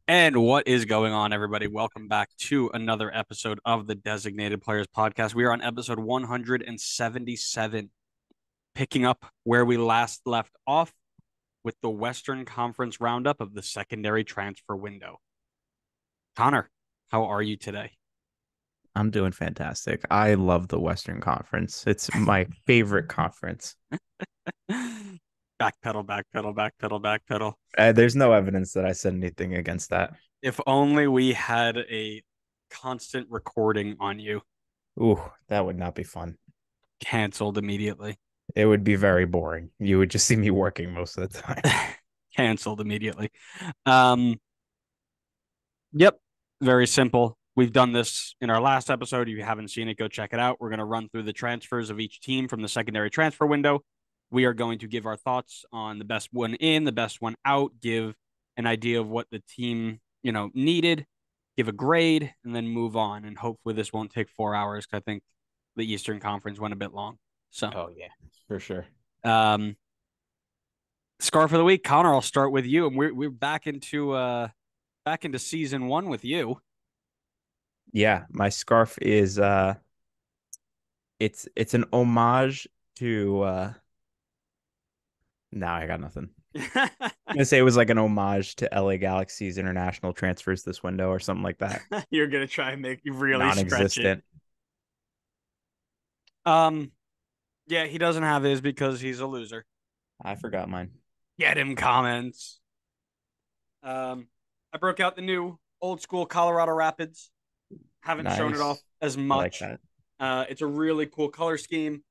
And what is going on, everybody? Welcome back to another episode of the Designated Players Podcast. We are on episode 177, picking up where we last left off with the Western Conference roundup of the secondary transfer window. Connor, how are you today? I'm doing fantastic. I love the Western Conference. It's my favorite conference. Backpedal, backpedal, backpedal, backpedal. There's no evidence that I said anything against that. If only we had a constant recording on you. Ooh, that would not be fun. Canceled immediately. It would be very boring. You would just see me working most of the time. Canceled immediately. Um, Yep, very simple. We've done this in our last episode. If you haven't seen it, go check it out. We're going to run through the transfers of each team from the secondary transfer window. We are going to give our thoughts on the best one in, the best one out, give an idea of what the team, needed, give a grade, and then move on. And hopefully this won't take 4 hours because I think the Eastern Conference went a bit long. So, Oh yeah, for sure. um, scarf of the week, Connor. I'll start with you, and we're back into season one with you. Yeah, my scarf is it's an homage to no, I got nothing. I'm gonna say it was like an homage to LA Galaxy's international transfers this window or something like that. You're gonna try and make you really stretch it. Non-existent. Um, yeah, he doesn't have his because he's a loser. I forgot mine. Get him comments. I broke out the new old school Colorado Rapids. Haven't shown it off Nice. as I like much. that. It's a really cool color scheme.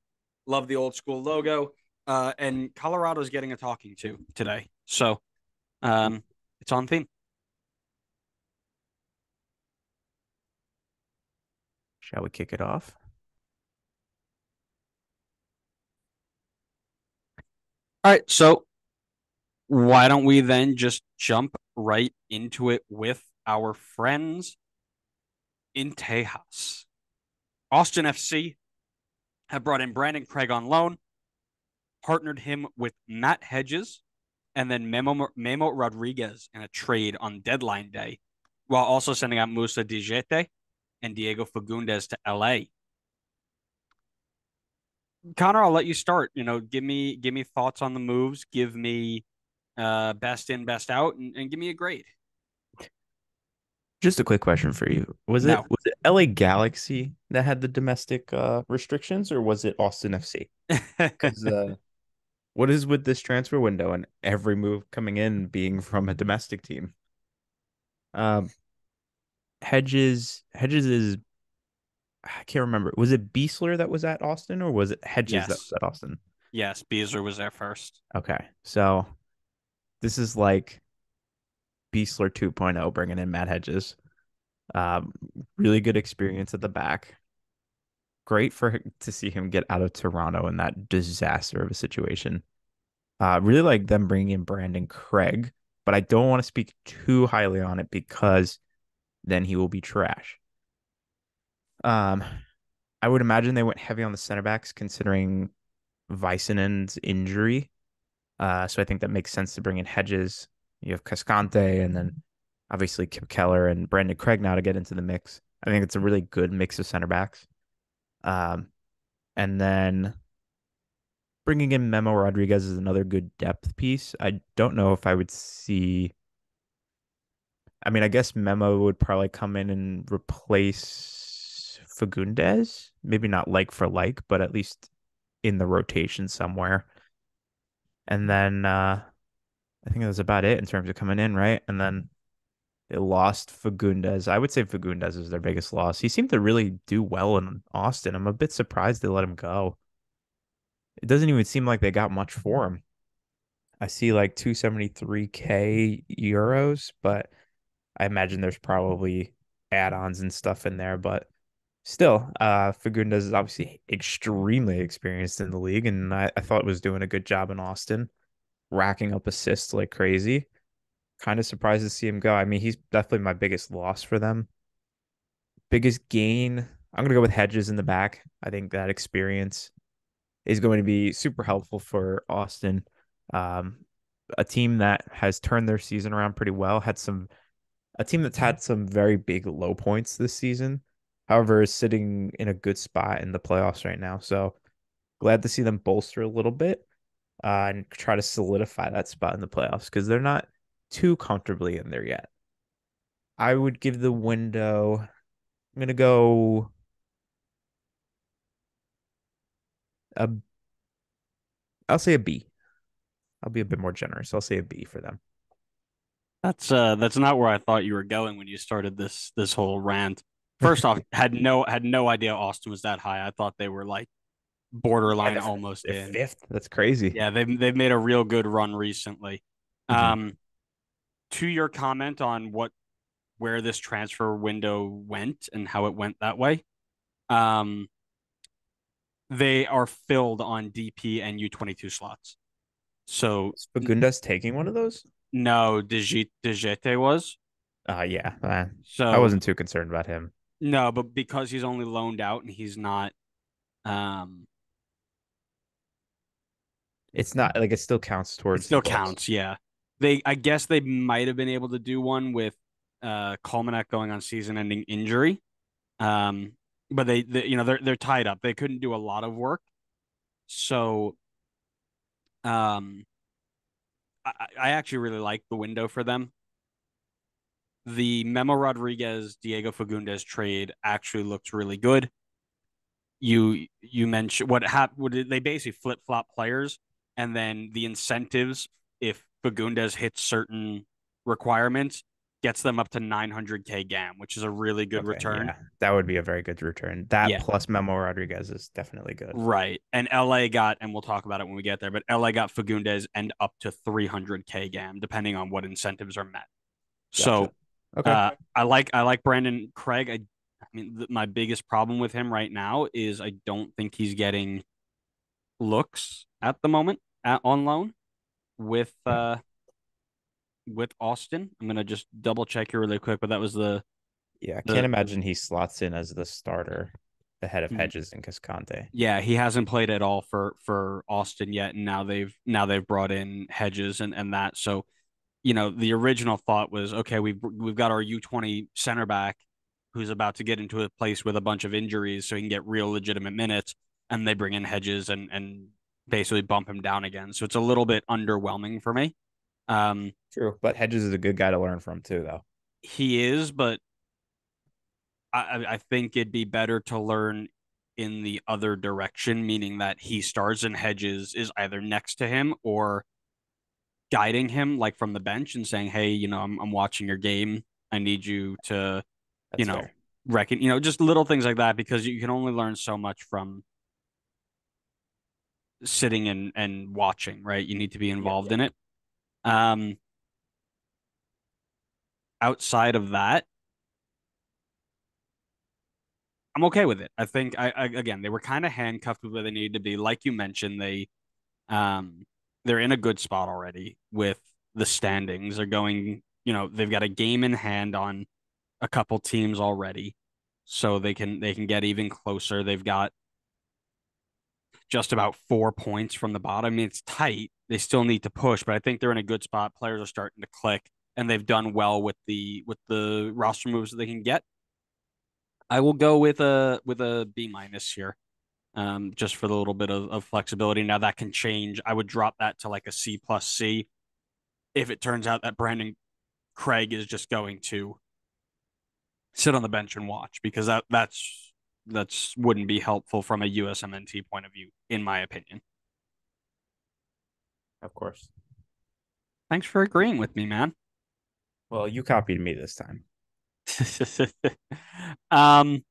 Love the old school logo. And Colorado's getting a talking to today. So um, it's on theme. Shall we kick it off? All right, so why don't we then just jump right into it with our friends in Tejas? Austin FC have brought in Brandon Craig on loan, partnered him with Matt Hedges, and then Memo Rodriguez in a trade on deadline day, while also sending out Musa Dijete and Diego Fagundes to LA. Connor, I'll let you start. Give me thoughts on the moves. Give me best in, best out, and give me a grade. Just a quick question for you. Was it No. was it LA Galaxy that had the domestic restrictions, or was it Austin FC? Because what is with this transfer window and every move coming in being from a domestic team? Um, Hedges is I can't remember. Was it Beasler that was at Austin, or was it Hedges that was Yes. at Austin? Yes. Beazer was there first. Okay, so this is like Beasler 2.0 bringing in Matt Hedges. Um, really good experience at the back. Great to see him get out of Toronto in that disaster of a situation. Really like them bringing in Brandon Craig, but I don't want to speak too highly on it because then he will be trash. Um, I would imagine they went heavy on the center backs considering Viceinen's injury. So I think that makes sense to bring in Hedges. You have Cascante and then obviously Kip Keller and Brandon Craig now to get into the mix. I think it's a really good mix of center backs. Um, and then bringing in Memo Rodriguez is another good depth piece. I don't know if I would see. I mean, I guess Memo would probably come in and replace Fagundes. Maybe not like for like, but at least in the rotation somewhere. And then I think that's about it in terms of coming in, right? And then they lost Fagundes. I would say Fagundes is their biggest loss. He seemed to really do well in Austin. I'm a bit surprised they let him go. It doesn't even seem like they got much for him. I see like 273K euros, but I imagine there's probably add-ons and stuff in there. But still, Fagundes is obviously extremely experienced in the league, and I thought was doing a good job in Austin, racking up assists like crazy. Kind of surprised to see him go. I mean, he's definitely my biggest loss for them. Biggest gain, I'm gonna go with Hedges in the back. I think that experience is going to be super helpful for Austin. Um, a team that has turned their season around pretty well, had some a team that's had some very big low points this season. However, is sitting in a good spot in the playoffs right now. So glad to see them bolster a little bit and try to solidify that spot in the playoffs because they're not too comfortably in there yet. I would give the window. I'm gonna go a. I'll say a B. I'll be a bit more generous. I'll say a B for them. That's not where I thought you were going when you started this whole rant. First off, had no idea Austin was that high. I thought they were like Yeah, borderline they're, almost they're in. fifth. That's crazy. Yeah, they've made a real good run recently. Hmm. Um, to your comment on where this transfer window went and how it went that way, um, they are filled on DP and U22 slots. So Is Fagundes taking one of those? no, Dijete was. Yeah. I So wasn't too concerned about him. no, but because he's only loaned out and he's not, um, It's not like it still counts it towards the still books. counts. Yeah, I guess they might have been able to do one with Colmanek going on season-ending injury. Um, but they're tied up. They couldn't do a lot of work. So um, I actually really like the window for them. The Memo Rodriguez Diego Fagundes trade actually looks really good. You mentioned what happened. They basically flip flop players, and then the incentives if Fagundes hits certain requirements gets them up to 900K GAM, which is a really good Okay, return. yeah, that would be a very good return. That Yeah, plus Memo Rodriguez is definitely good. right. And LA got, and we'll talk about it when we get there, but LA got Fagundes and up to 300K GAM, depending on what incentives are met. Gotcha. So Okay. I like Brandon Craig. I mean, my biggest problem with him right now is I don't think he's getting looks at the moment on loan with with Austin. I'm gonna just double check here really quick, but that was Yeah, I can't the imagine he slots in as the starter ahead of Hedges and Cascante. yeah, he hasn't played at all for Austin yet, and now they've brought in Hedges and that. So, the original thought was, okay, we've got our U20 center back who's about to get into a place with a bunch of injuries so he can get real legitimate minutes, and they bring in Hedges and basically bump him down again. So it's a little bit underwhelming for me. Um, True, but Hedges is a good guy to learn from too, though. he is, but I think it'd be better to learn in the other direction, meaning that he starts and Hedges is either next to him or guiding him like from the bench and saying, "Hey, I'm watching your game. I need you to, you That's know, fair. just little things like that because you can only learn so much from sitting and watching, right? You need to be Yeah. involved in it. Um, outside of that, I'm okay with it. I think I again they were kind of handcuffed with where they needed to be. Like you mentioned, um they're in a good spot already with the standings. They're going, they've got a game in hand on a couple teams already. So they can get even closer. They've got just about 4 points from the bottom. I mean, it's tight. They still need to push, but I think they're in a good spot. Players are starting to click, and they've done well with the roster moves that they can get. I will go with a B minus here, just for the little bit of flexibility. Now that can change. I would drop that to like a C plus C if it turns out that Brandon Craig is just going to sit on the bench and watch because that's wouldn't be helpful from a USMNT point of view, in my opinion. Of course. Thanks for agreeing with me, man. Well, you copied me this time. um,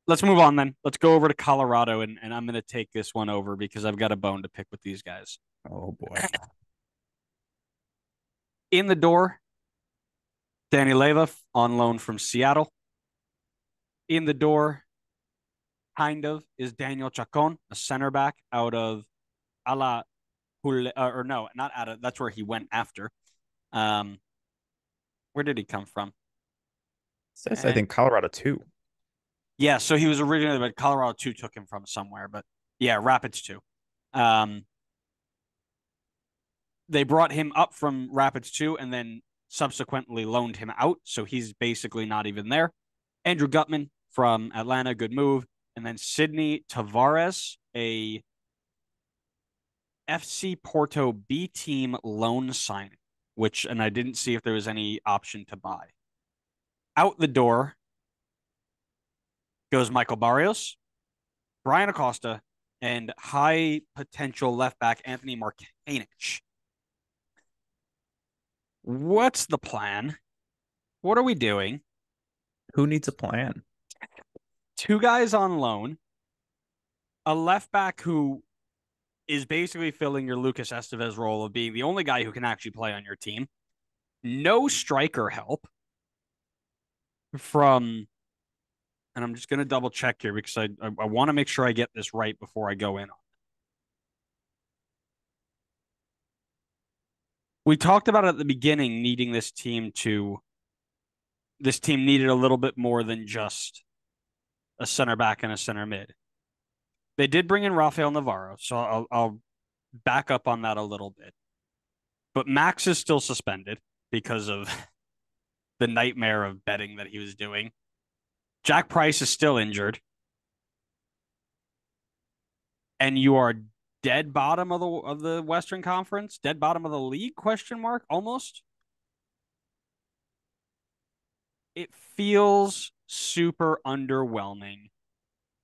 let's move on then. Let's go over to Colorado, and I'm gonna take this one over because I've got a bone to pick with these guys. Oh boy. In the door, Danny Leva on loan from Seattle. In the door, kind of, is Daniel Chacon, a center back out of Ala or no, not out of. That's where he went after. Um, where did he come from? Says I And think Colorado too. yeah, so he was originally, but Colorado 2 took him from somewhere. But yeah, Rapids 2. Um, they brought him up from Rapids 2, and then subsequently loaned him out, so he's basically not even there. Andrew Gutman from Atlanta, good move. And then Sydney Tavares, a FC Porto B team loan signing, and I didn't see if there was any option to buy. Out the door goes Michael Barrios, Brian Acosta, and high potential left back Anthony Markanich. What's the plan? What are we doing? Who needs a plan? Two guys on loan, a left back who is basically filling your Lucas Estevez role of being the only guy who can actually play on your team. No striker help from, and I'm just going to double check here because I want to make sure I get this right before I go in on it. We talked about at the beginning needing this team needed a little bit more than just a center back and a center mid. They did bring in Rafael Navarro, so I'll back up on that a little bit. But Max is still suspended because of the nightmare of betting that he was doing. Jack Price is still injured. And you are dead bottom of the Western Conference, dead bottom of the league, question mark, almost. It feels super underwhelming.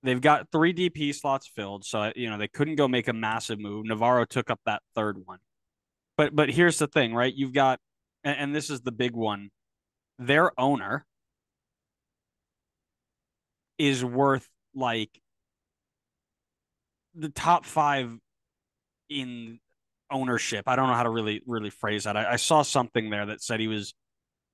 They've got 3 DP slots filled, so they couldn't go make a massive move. Navarro took up that third one. But here's the thing, right? You've got, and this is the big one, their owner is worth like the top 5 in ownership. I don't know how to really phrase that. I saw something there that said he was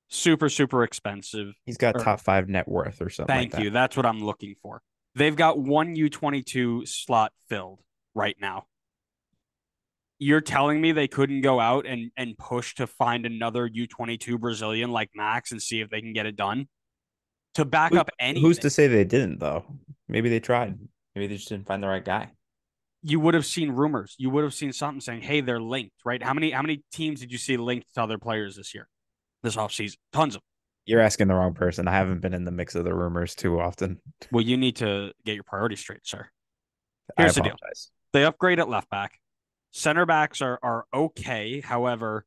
super, super expensive. He's got top 5 net worth or something like Thank that. you. That's what I'm looking for. They've got one U22 slot filled right now. You're telling me they couldn't go out and push to find another U22 Brazilian like Max and see if they can get it done to back up anything? Who's to say they didn't, though? Maybe they tried. Maybe they just didn't find the right guy. You would have seen rumors. You would have seen something saying, "Hey, they're linked." Right? How many teams did you see linked to other players this year, this offseason? Tons of them. You're asking the wrong person. I haven't been in the mix of the rumors too often. Well, you need to get your priorities straight, sir. I Here's the deal. apologize. They upgrade at left back. Center backs are okay. However,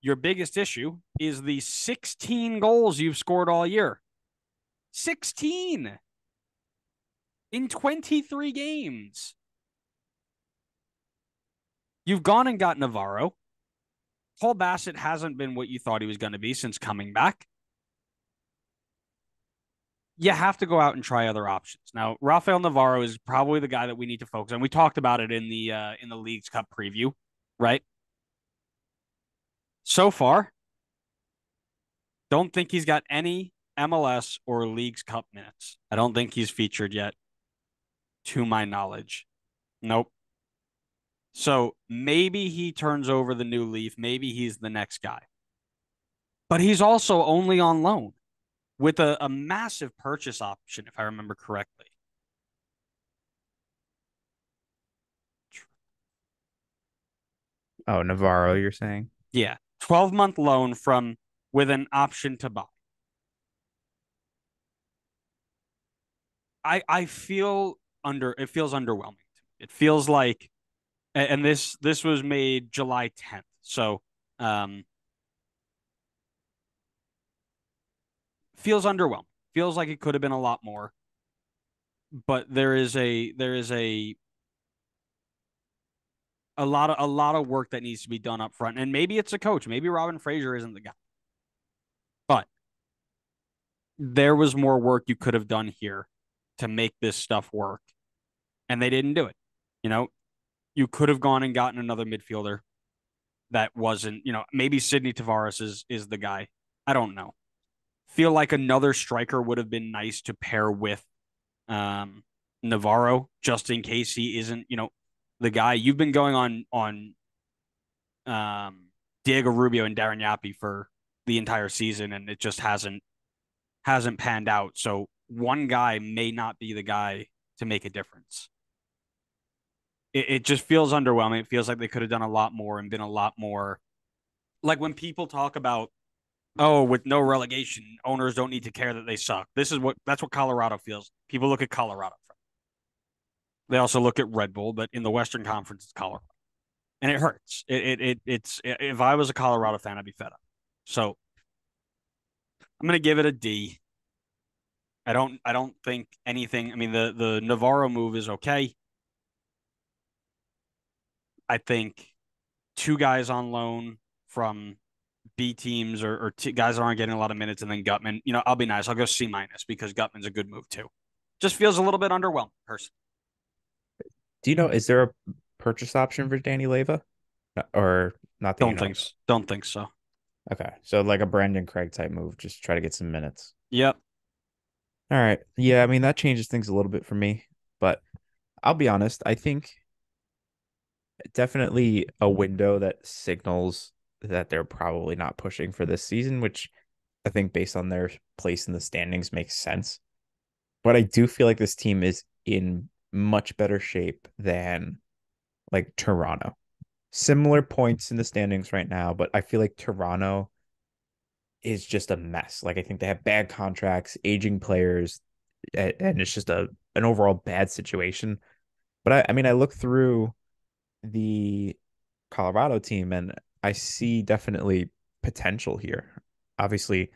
your biggest issue is the 16 goals you've scored all year. 16 in 23 games. You've gone and got Navarro. Paul Bassett hasn't been what you thought he was going to be since coming back. You have to go out and try other options. Now, Rafael Navarro is probably the guy that we need to focus on. We talked about it in the Leagues Cup preview, right? So far, don't think he's got any MLS or Leagues Cup minutes. I don't think he's featured yet, to my knowledge. Nope. So maybe he turns over the new leaf. Maybe he's the next guy. But he's also only on loan with a massive purchase option, if I remember correctly. Oh, Navarro, you're saying? Yeah. 12-month loan with an option to buy. I feel it feels underwhelming. It feels like, and this was made July 10th. So feels underwhelming. Feels like it could have been a lot more. But there is a lot of work that needs to be done up front. And maybe it's a coach. Maybe Robin Fraser isn't the guy. But there was more work you could have done here to make this stuff work. And they didn't do it. You could have gone and gotten another midfielder that wasn't, maybe Sydney Tavares is the guy. I don't know. Feel like another striker would have been nice to pair with Navarro, just in case he isn't, the guy. You've been going on Diego Rubio and Darren Yappi for the entire season, and it just hasn't panned out. So one guy may not be the guy to make a difference. It just feels underwhelming. It feels like they could have done a lot more and been a lot more like when people talk about, oh, with no relegation, owners don't need to care that they suck. That's what Colorado feels. People look at Colorado. They also look at Red Bull, but in the Western Conference, it's Colorado, and it hurts. It's if I was a Colorado fan, I'd be fed up. So I'm gonna give it a D. I don't think anything. I mean, the Navarro move is okay. I think two guys on loan from B teams or guys that aren't getting a lot of minutes, and then Gutman. I'll be nice. I'll go C minus because Gutman's a good move too. Just feels a little bit underwhelming, personally. Do you know, is there a purchase option for Danny Leva? Or not that you know of? Don't think so. Okay. So like a Brandon Craig type move, just try to get some minutes. Yep. All right. Yeah, I mean that changes things a little bit for me, but I'll be honest, I think definitely a window that signals that they're probably not pushing for this season, which I think based on their place in the standings makes sense. But I do feel like this team is in much better shape than like Toronto. Similar points in the standings right now, but I feel like Toronto is just a mess. Like I think they have bad contracts, aging players, and it's just an overall bad situation. But I mean, I look through the Colorado team and I see definitely potential here. Obviously,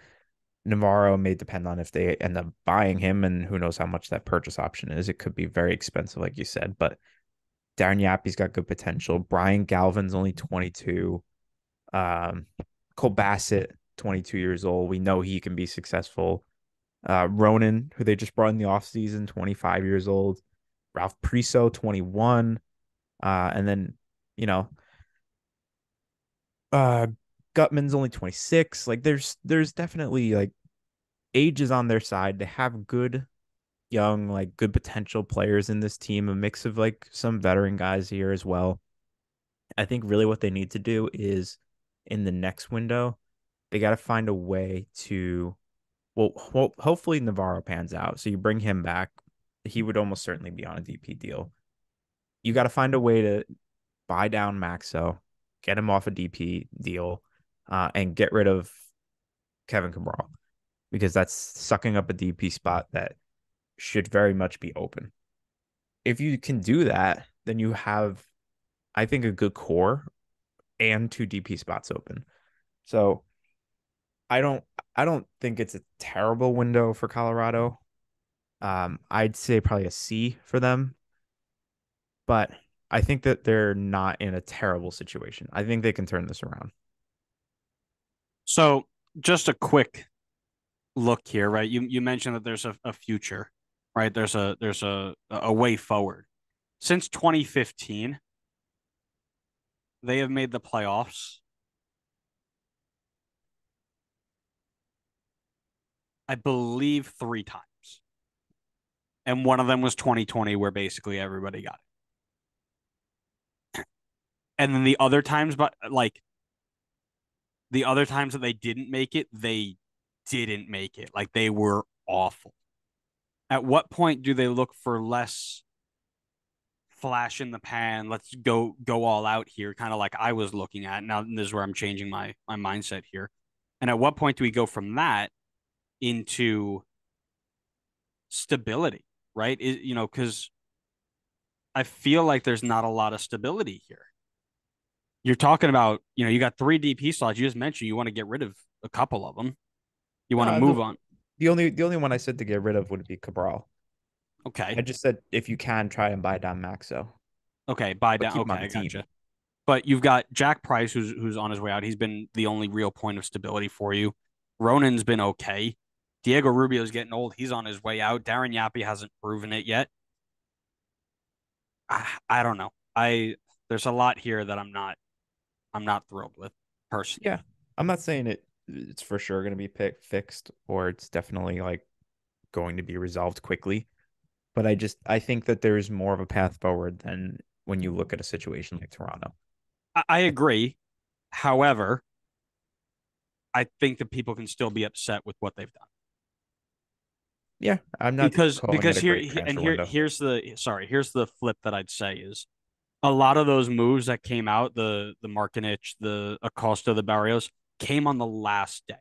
Navarro may depend on if they end up buying him, and who knows how much that purchase option is. It could be very expensive, like you said. But Darren Yappi's got good potential. Brian Galvin's only 22. Um, Cole Bassett, 22 years old. We know he can be successful. Ronan, who they just brought in the offseason, 25 years old. Ralph Priso, 21. And then, you know, uh, Gutman's only 26. Like there's definitely like age is on their side. They have good young, like good potential players in this team, a mix of like some veteran guys here as well. I think really what they need to do is in the next window, they got to find a way to, well, hopefully Navarro pans out. So you bring him back. He would almost certainly be on a DP deal. You got to find a way to buy down Maxo, get him off a DP deal, and get rid of Kevin Cabral because that's sucking up a DP spot that should very much be open. If you can do that, then you have, I think, a good core and two DP spots open. So I don't I don't think it's a terrible window for Colorado. I'd say probably a C for them, but I think that they're not in a terrible situation. I think they can turn this around. So just a quick look here, right? You mentioned that there's a future, right? There's a way forward. Since 2015, they have made the playoffs, I believe, three times. And one of them was 2020, where basically everybody got it. And then the other times, but like the other times that they didn't make it, they didn't make it. Like they were awful. At what point do they look for less flash in the pan? Let's go all out here, kind of like I was looking at. Now this is where I'm changing my mindset here. And at what point do we go from that into stability, right? Because I feel like there's not a lot of stability here. You're talking about, you got three DP slots. You just mentioned you want to get rid of a couple of them. You want to No, move on. the only one I said to get rid of would be Cabral. I Okay. just said if you can try and buy down Maxo, Okay. Buy but down. keep him Okay. on the I team. gotcha. But you've got Jack Price, who's on his way out. He's been the only real point of stability for you. Ronan's been okay. Diego Rubio's getting old. He's on his way out. Darren Yappi hasn't proven it yet. I don't know. There's a lot here that I'm not thrilled with personally. Yeah, I'm not saying it's for sure going to be fixed or it's definitely like going to be resolved quickly, but I think that there's more of a path forward than when you look at a situation like Toronto. I agree. However, I think that people can still be upset with what they've done. Yeah, I'm not Because calling it because a here great and transfer here window. here's the flip that I'd say is a lot of those moves that came out, the Markinich, the Acosta, the Barrios, came on the last day.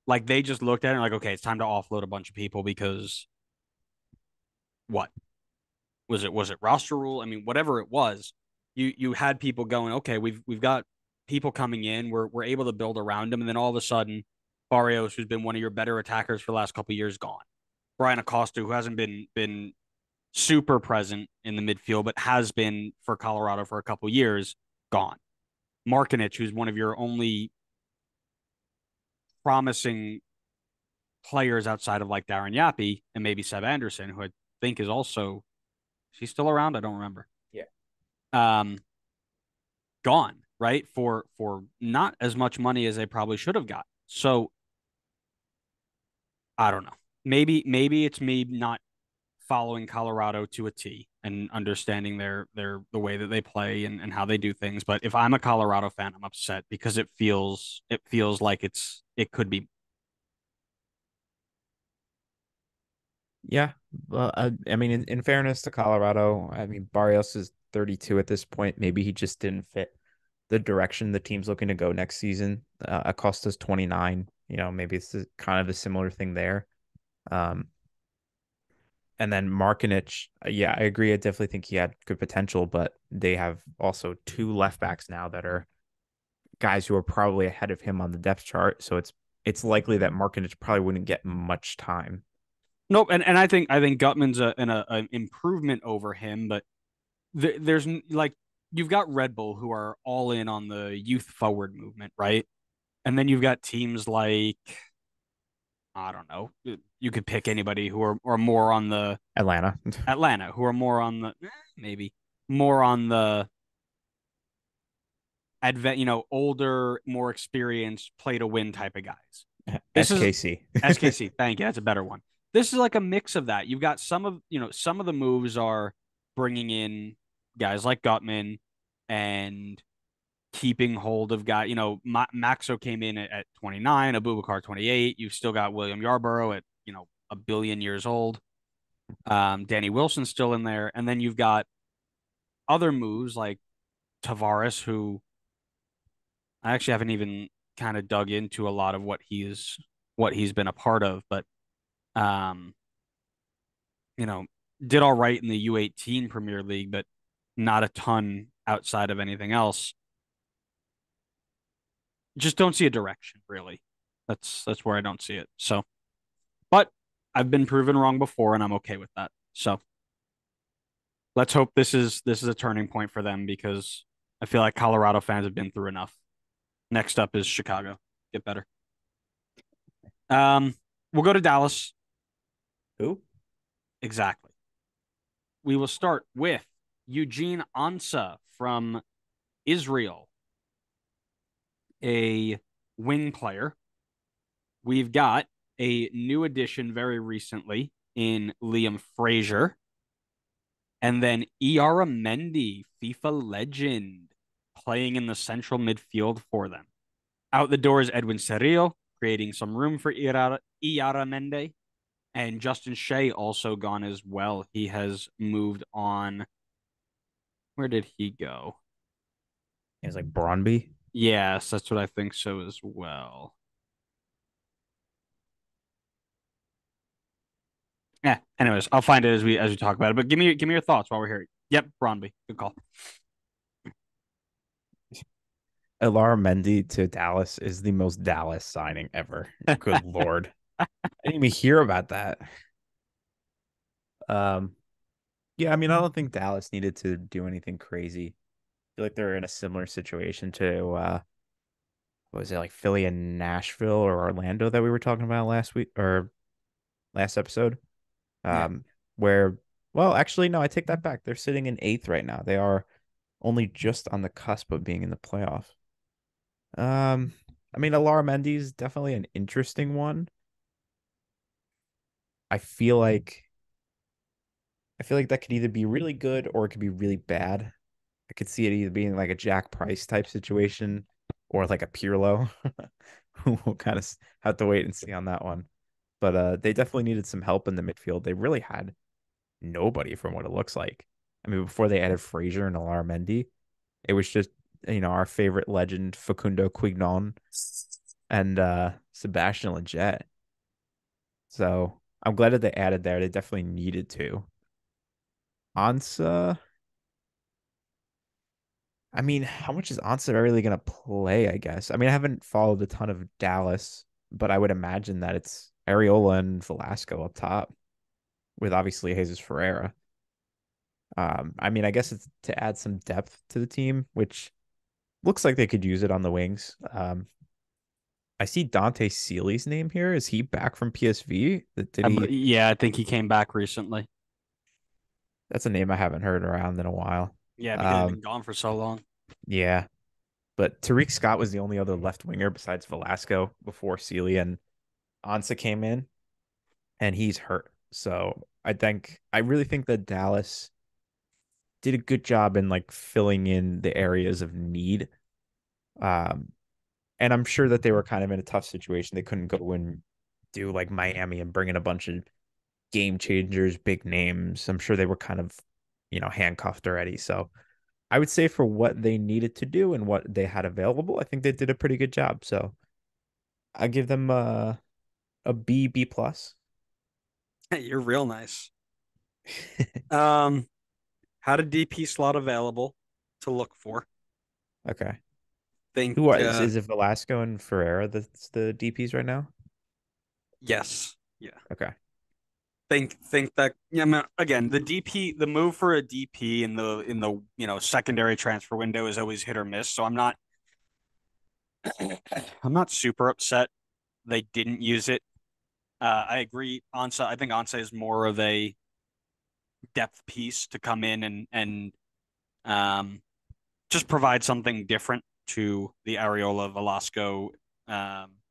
Like they just looked at it and like, okay, it's time to offload a bunch of people because what? Was it roster rule? I mean, whatever it was, you had people going, okay, we've got people coming in, we're able to build around them, and then all of a sudden, Barrios, who's been one of your better attackers for the last couple of years, gone. Brian Acosta, who hasn't been super present in the midfield, but has been for Colorado for a couple of years, gone. Markinich, who's one of your only promising players outside of like Darren Yappy and maybe Seb Anderson, who I think is also, is he still around? I don't remember. Yeah. Um, Gone, right? For not as much money as they probably should have got. So I don't know. Maybe it's me not following Colorado to a T and understanding their the way that they play and how they do things. But if I'm a Colorado fan, I'm upset because it feels like it could be. Yeah. Well, I mean, in fairness to Colorado, I mean, Barrios is 32 at this point. Maybe he just didn't fit the direction the team's looking to go next season. Acosta's 29. Maybe it's kind of a similar thing there. Um, and then Markinich, yeah, I agree. I definitely think he had good potential, but they have also two left backs now that are guys who are probably ahead of him on the depth chart. So it's likely that Markinich probably wouldn't get much time. Nope, and I think Gutman's an improvement over him, but there's like you've got Red Bull who are all in on the youth forward movement, right? And then you've got teams like I don't know, you could pick anybody who are more on the Atlanta. Atlanta, who are more on the maybe more on the older, more experienced, play to win type of guys. This is SKC. SKC. Thank you. That's a better one. This is like a mix of that. You've got some of the moves are bringing in guys like Gutman and keeping hold of guy. Maxo came in at 29, Abubakar 28. You've still got William Yarborough at a billion years old. Danny Wilson's still in there, and then you've got other moves like Tavares, who I actually haven't even kind of dug into a lot of what he's been a part of, but um, you know, did all right in the U18 Premier League, but not a ton outside of anything else. Just don't see a direction, really. That's where I don't see it. So, but I've been proven wrong before, and I'm okay with that. So let's hope this is a turning point for them because I feel like Colorado fans have been through enough. Next up is Chicago. Get better. Um, we'll go to Dallas. Who? Exactly. We will start with Eugene Ansah from Israel, a wing player. We've got a new addition very recently in Liam Frazier. And then Iara Mendy, FIFA legend, playing in the central midfield for them. Out the door is Edwin Cerrillo, creating some room for Iara Mendy. And Justin Shea also gone as well. He has moved on. Where did he go? It's like Brøndby. Yes, that's what I think so as well. Yeah. Anyways, I'll find it as we talk about it. But give me your thoughts while we're here. Yep, Brøndby. Good call. Elara Mendy to Dallas is the most Dallas signing ever. Good Lord. I didn't even hear about that. Um, yeah, I mean, I don't think Dallas needed to do anything crazy. I feel like they're in a similar situation to what was it, like Philly and Nashville or Orlando that we were talking about last week or last episode? Yeah. Um, where well, actually, no, I take that back. They're sitting in eighth right now. They are only just on the cusp of being in the playoff. Um, I mean, Alara Mendy is definitely an interesting one. I feel like I feel like that could either be really good or it could be really bad. I could see it either being like a Jack Price type situation or like a Pirlo. We'll kind of have to wait and see on that one. But they definitely needed some help in the midfield. They really had nobody from what it looks like. I mean, before they added Frazier and Mendy, it was just, our favorite legend, Facundo Quignon and Sebastian Lletget. So I'm glad that they added there. They definitely needed to. Ansa, I mean, how much is Ansa really going to play, I guess? I mean, I haven't followed a ton of Dallas, but I would imagine that it's Areola and Velasco up top with obviously Jesus Ferreira. I mean, I guess it's to add some depth to the team, which looks like they could use it on the wings. I see Dante Seeley's name here. Is he back from PSV? Did he? Yeah, I think he came back recently. That's a name I haven't heard around in a while. Yeah, because he's Um, been gone for so long. yeah, but Tariq Scott was the only other left winger besides Velasco before Seeley and Ansa came in, and he's hurt. So I really think that Dallas did a good job in like filling in the areas of need. Um, and I'm sure that they were kind of in a tough situation. They couldn't go and do like Miami and bring in a bunch of game changers, big names. I'm sure they were kind of, handcuffed already. So I would say for what they needed to do and what they had available, I think they did a pretty good job. So I give them a B plus. You're real nice. Um, Had a DP slot available to look for. Okay. Think Who was is it Velasco and Ferreira that's the DPs right now? yes. Yeah. Okay. Think that yeah, I mean, again, the move for a DP in the secondary transfer window is always hit or miss. So I'm not super upset they didn't use it. I agree. I think Ansa is more of a depth piece to come in and um, just provide something different to the Areola Velasco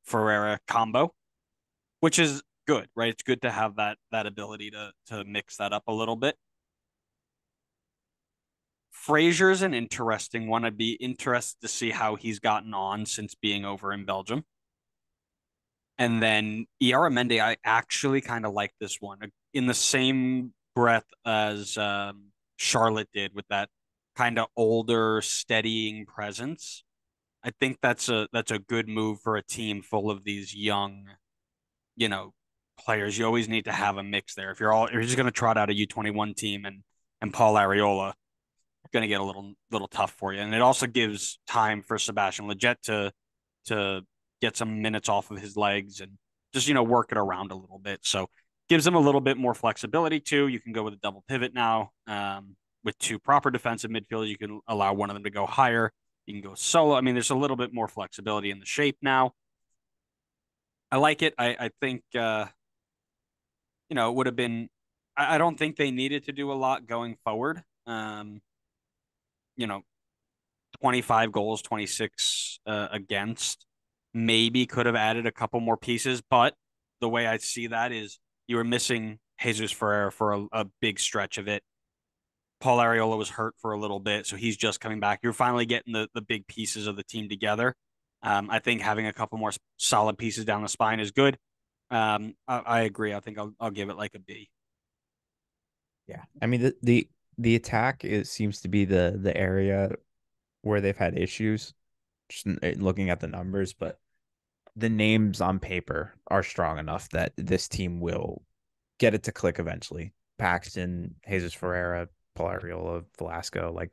Ferreira combo, which is good, right? It's good to have that ability to mix that up a little bit. Frazier's an interesting one. I'd be interested to see how he's gotten on since being over in Belgium. And then Mendy, I actually kind of like this one in the same breath as Charlotte did with that kind of older, steadying presence. I think that's a good move for a team full of these young, you know, players. You always need to have a mix there. If you're just going to trot out a U21 team and Paul Arriola, going to get a little tough for you. And it also gives time for Sebastian Lletget to get some minutes off of his legs and just work it around a little bit. So gives them a little bit more flexibility too. You can go with a double pivot now with two proper defensive midfielders. You can allow one of them to go higher. You can go solo. I mean, there's a little bit more flexibility in the shape now. I like it. I think it would have been. I don't think they needed to do a lot going forward. You know, 25 goals, 26 against. Maybe could have added a couple more pieces, but the way I see that is you were missing Jesus Ferreira for a big stretch of it. Paul Arriola was hurt for a little bit, so he's just coming back. You're finally getting the big pieces of the team together. I think having a couple more solid pieces down the spine is good. I agree. I think I'll give it like a B. Yeah. I mean the attack seems to be the area where they've had issues just looking at the numbers, but the names on paper are strong enough that this team will get it to click eventually. Paxton, Jesus Ferreira, Paul Arriola, Velasco, like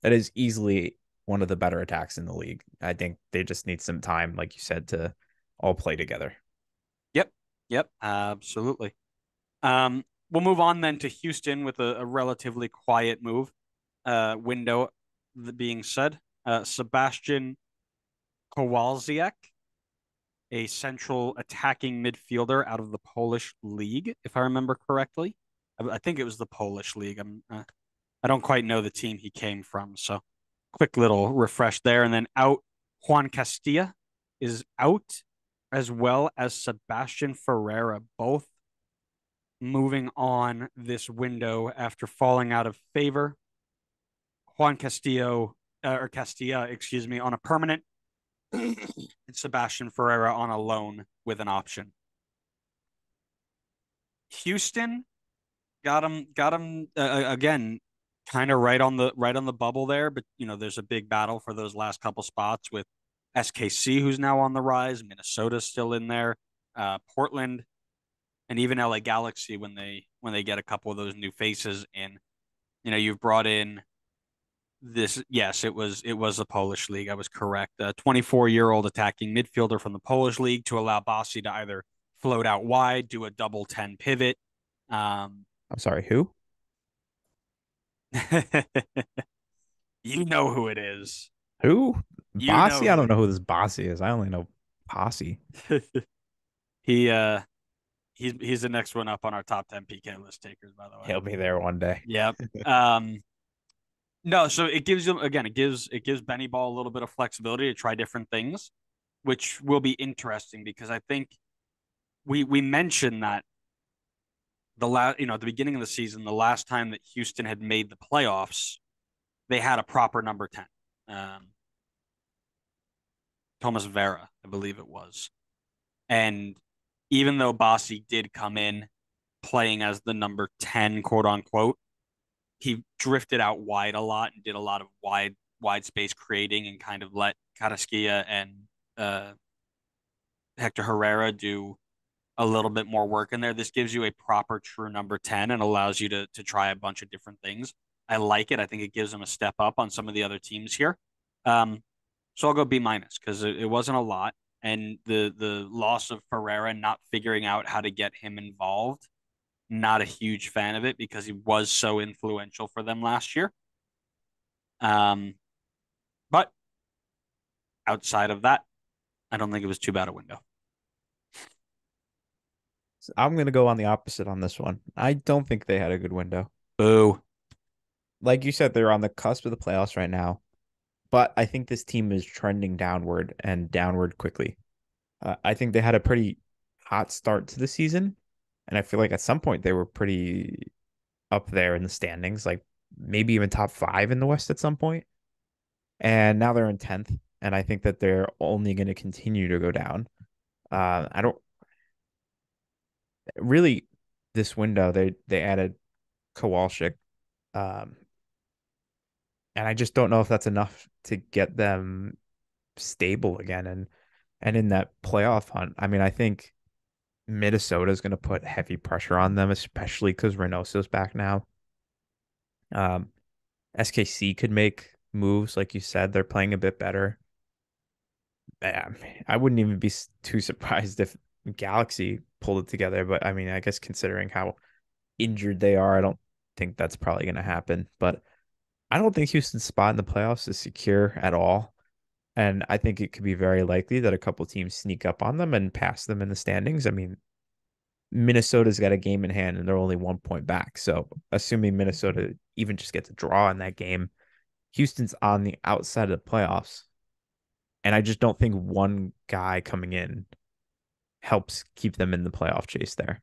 that is easily one of the better attacks in the league. I think they just need some time, like you said, to all play together. Yep. Yep. Absolutely. We'll move on then to Houston with a relatively quiet move. Window being said, Sebastian Kowalczyk, a central attacking midfielder out of the Polish league, if I remember correctly. I think it was the Polish league. I don't quite know the team he came from, so quick little refresh there. And then out, Juan Castilla is out, as well as Sebastian Ferreira, both moving on this window after falling out of favor. Juan Castillo or Castilla, excuse me, on a permanent, and Sebastian Ferreira on a loan with an option. Houston got him again. kind of right on the bubble there, but there's a big battle for those last couple spots with SKC, who's now on the rise. Minnesota's still in there. Portland and even LA Galaxy when they get a couple of those new faces in. You've brought in this. Yes, it was the Polish league. I was correct. A 24-year-old attacking midfielder from the Polish league to allow Bossi to either float out wide, do a double 10 pivot. Um, I'm sorry, who? you know who it is. Who? You know Bossy? I who don't it know who this Bossy is. I only know Posse. is. He's the next one up on our top 10 PK list takers, by the way. He'll be there one day. Yep. No, so it gives you again, it gives Benny Ball a little bit of flexibility to try different things, which will be interesting because I think we mentioned that at the beginning of the season, the last time that Houston had made the playoffs, they had a proper number 10. Um, Thomas Vera, I believe it was. And even though Bossi did come in playing as the number 10, quote unquote, he drifted out wide a lot and did a lot of wide space creating and kind of let Carrasquilla and uh, Hector Herrera do a little bit more work in there. This gives you a proper true number 10 and allows you to try a bunch of different things. I like it. I think it gives them a step up on some of the other teams here. Um, so I'll go B minus because it wasn't a lot. And the loss of Ferreira not figuring out how to get him involved, not a huge fan of it because he was so influential for them last year. Um, but outside of that, I don't think it was too bad a window. I'm going to go on the opposite on this one. I don't think they had a good window. Boo. Like you said, they're on the cusp of the playoffs right now, but I think this team is trending downward and downward quickly. I think they had a pretty hot start to the season, and I feel like at some point they were pretty up there in the standings, like maybe even top five in the West at some point. And now they're in 10th, and I think that they're only going to continue to go down. I don't really this window they added Kowalczyk, um, and I just don't know if that's enough to get them stable again and in that playoff hunt. I mean, I think Minnesota is going to put heavy pressure on them, especially because Reynoso's back now. Um, SKC could make moves, like you said. They're playing a bit better. I wouldn't even be too surprised if Galaxy pulled it together. But I mean, I guess considering how injured they are, I don't think that's probably going to happen. But I don't think Houston's spot in the playoffs is secure at all. And I think it could be very likely that a couple teams sneak up on them and pass them in the standings. I mean, Minnesota's got a game in hand and they're only 1 point back. So assuming Minnesota even just gets a draw in that game, Houston's on the outside of the playoffs. And I just don't think one guy coming in helps keep them in the playoff chase there.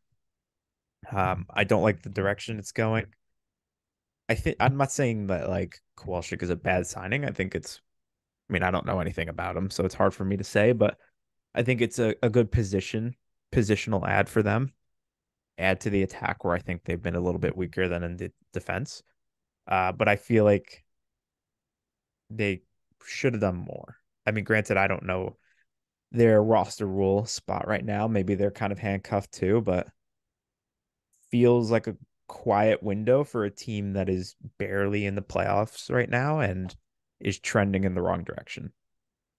I don't like the direction it's going. I'm not saying that like Kowalczyk is a bad signing. I mean, I don't know anything about him, so it's hard for me to say, but I think it's a good positional add for them. Add to the attack where I think they've been a little bit weaker than in the defense. But I feel like they should have done more. I mean, granted, I don't know their roster rule spot right now. Maybe they're kind of handcuffed too, but feels like a quiet window for a team that is barely in the playoffs right now and is trending in the wrong direction.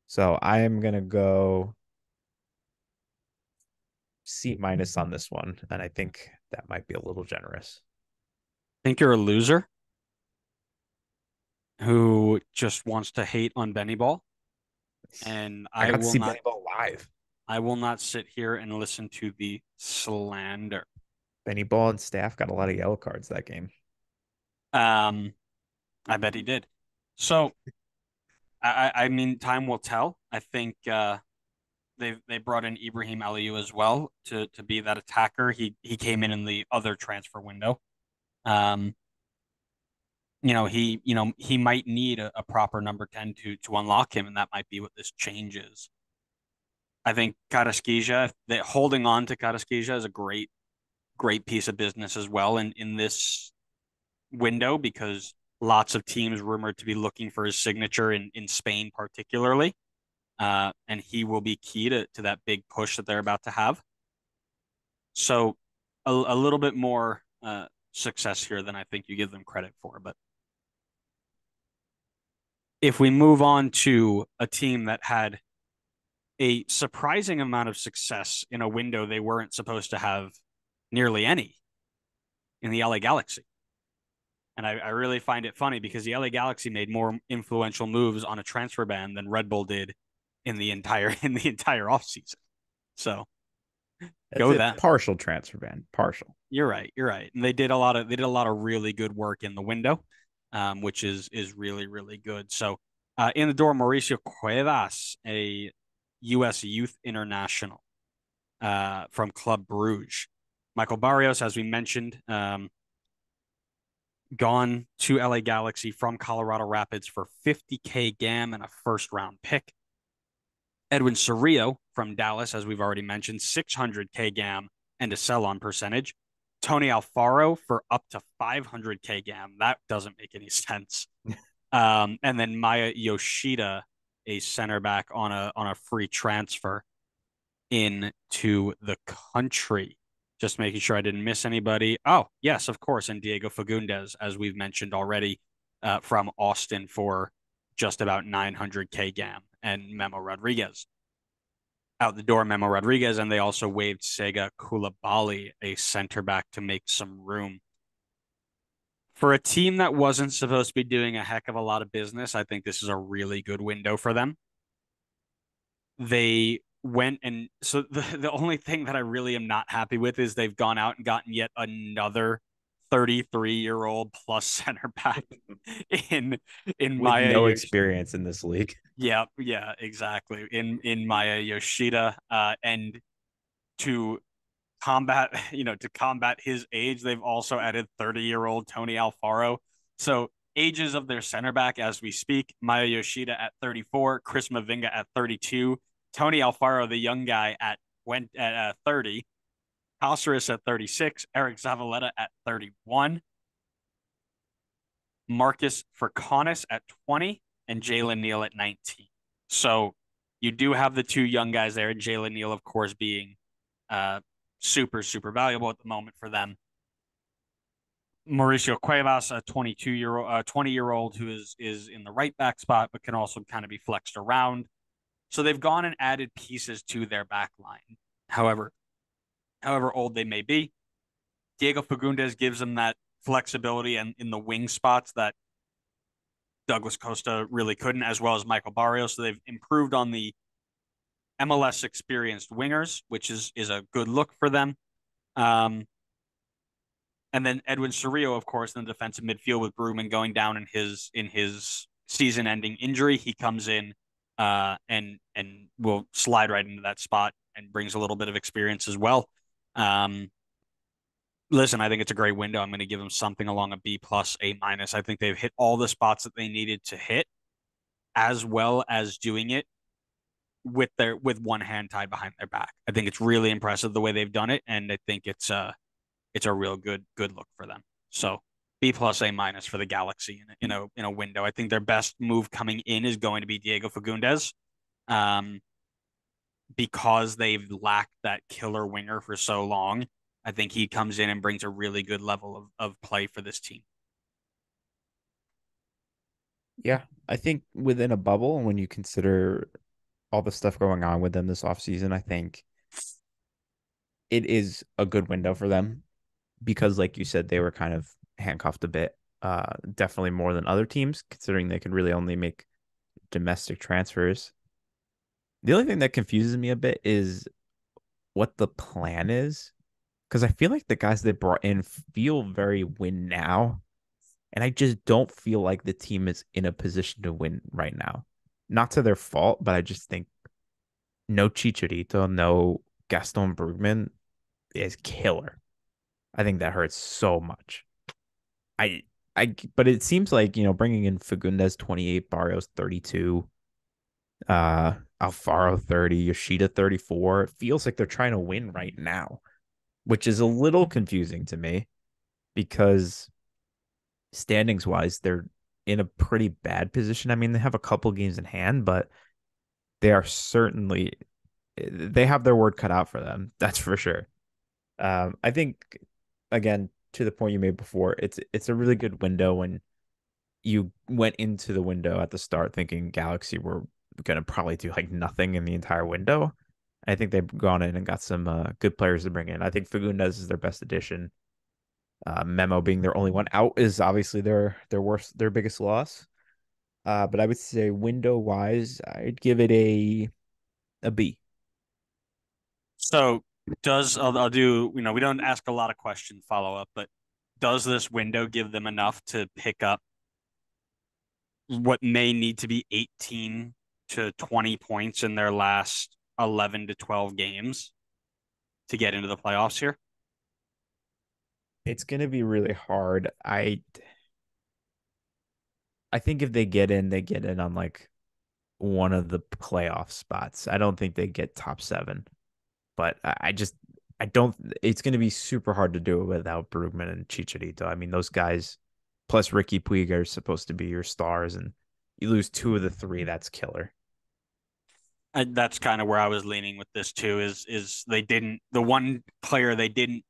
So I am gonna go C minus on this one, and I think that might be a little generous. Think you're a loser who just wants to hate on Benny Ball, and I got to see Benny Ball live. I will not sit here and listen to the slander. Benny Ball and staff got a lot of yellow cards that game. Um, I bet he did. So I mean, time will tell. I think they brought in Ibrahim Aliou as well to be that attacker. He came in the other transfer window. Um, he might need a proper number 10 to unlock him, and that might be what this changes. I think Carrasquilla, that holding on to Carrasquilla is a great piece of business as well in this window because Lots of teams rumored to be looking for his signature in Spain, particularly. And he will be key to that big push that they're about to have. So a little bit more success here than I think you give them credit for. But if we move on to a team that had a surprising amount of success in a window they weren't supposed to have nearly any in the LA Galaxy. And I really find it funny because the LA Galaxy made more influential moves on a transfer ban than Red Bull did in the entire offseason. So That's go a them. partial transfer ban. Partial. You're right. You're right. And they did a lot of really good work in the window, which is really really good. So in the door, Mauricio Cuevas, a U.S. youth international from Club Bruges. Michael Barrios, as we mentioned, gone to LA Galaxy from Colorado Rapids for 50K GAM and a first round pick. Edwin Cerrillo from Dallas, as we've already mentioned, 600K GAM and a sell on percentage. Tony Alfaro for up to 500K GAM. That doesn't make any sense. And then Maya Yoshida, a center back on a free transfer into the country. Just making sure I didn't miss anybody. Oh, yes, of course. And Diego Fagundes, as we've mentioned already, from Austin for just about 900K GAM, and Memo Rodriguez. Out the door, Memo Rodriguez, and they also waived Sega Koulibaly, a center back, to make some room. For a team that wasn't supposed to be doing a heck of a lot of business, I think this is a really good window for them. They went and so the only thing that I really am not happy with is they've gone out and gotten yet another 33-year-old plus center back in With Maya no Yoshida. experience in this league. Yeah, yeah, exactly. In Maya Yoshida, and to to combat his age, they've also added 30-year-old Tony Alfaro. So ages of their center back as we speak: Maya Yoshida at 34, Chris Mavinga at 32, Tony Alfaro, the young guy, at 30, Caceres at 36, Eric Zavaleta at 31, Marcus Furcanis at 20, and Jalen Neal at 19. So you do have the two young guys there, and Jalen Neal, of course, being super, super valuable at the moment for them. Mauricio Cuevas, a 20-year-old who is in the right back spot, but can also kind of be flexed around. So they've gone and added pieces to their back line. However old they may be, Diego Fagundes gives them that flexibility and in the wing spots that Douglas Costa really couldn't, as well as Michael Barrios. So they've improved on the MLS experienced wingers, which is a good look for them. And then Edwin Cerrillo, of course, in the defensive midfield with Brugman going down in his season-ending injury. He comes in and will slide right into that spot and brings a little bit of experience as well. Listen, I think it's a great window. I'm going to give them something along a B plus, A minus. I think they've hit all the spots that they needed to hit, as well as doing it with one hand tied behind their back. I think it's really impressive the way they've done it, and I think it's a real good look for them. So B plus, A minus for the Galaxy in a window. I think their best move coming in is going to be Diego Fagundes, because they've lacked that killer winger for so long. I think he comes in and brings a really good level of play for this team. Yeah, I think within a bubble, when you consider all the stuff going on with them this offseason, I think it is a good window for them because, like you said, they were kind of handcuffed a bit, definitely more than other teams, considering they could really only make domestic transfers. The only thing that confuses me a bit is what the plan is, because I feel like the guys they brought in feel very win now, and I just don't feel like the team is in a position to win right now. Not to their fault, but I just think no Chicharito, no Gaston Brugman is killer. I think that hurts so much. I, but it seems like, bringing in Fagundes 28, Barrios 32, Alfaro 30, Yoshida 34. It feels like they're trying to win right now, which is a little confusing to me because standings wise, they're in a pretty bad position. I mean, they have a couple games in hand, but they are certainly they have their work cut out for them. That's for sure. I think again to the point you made before, it's a really good window when you went into the window at the start thinking Galaxy were gonna probably do like nothing in the entire window. I think they've gone in and got some good players to bring in. I think Fagundes is their best addition. Memo being their only one out is obviously their biggest loss. But I would say window wise, I'd give it a B. So I'll do, we don't ask a lot of question follow up, but does this window give them enough to pick up what may need to be 18 to 20 points in their last 11 to 12 games to get into the playoffs here? It's gonna be really hard. I think if they get in on like one of the playoff spots. I don't think they get top seven, but I don't. It's going to be super hard to do it without Brugman and Chicharito. I mean, those guys plus Ricky Puig are supposed to be your stars, and you lose two of the three. That's killer. That's kind of where I was leaning with this too. Is they didn't the one player they didn't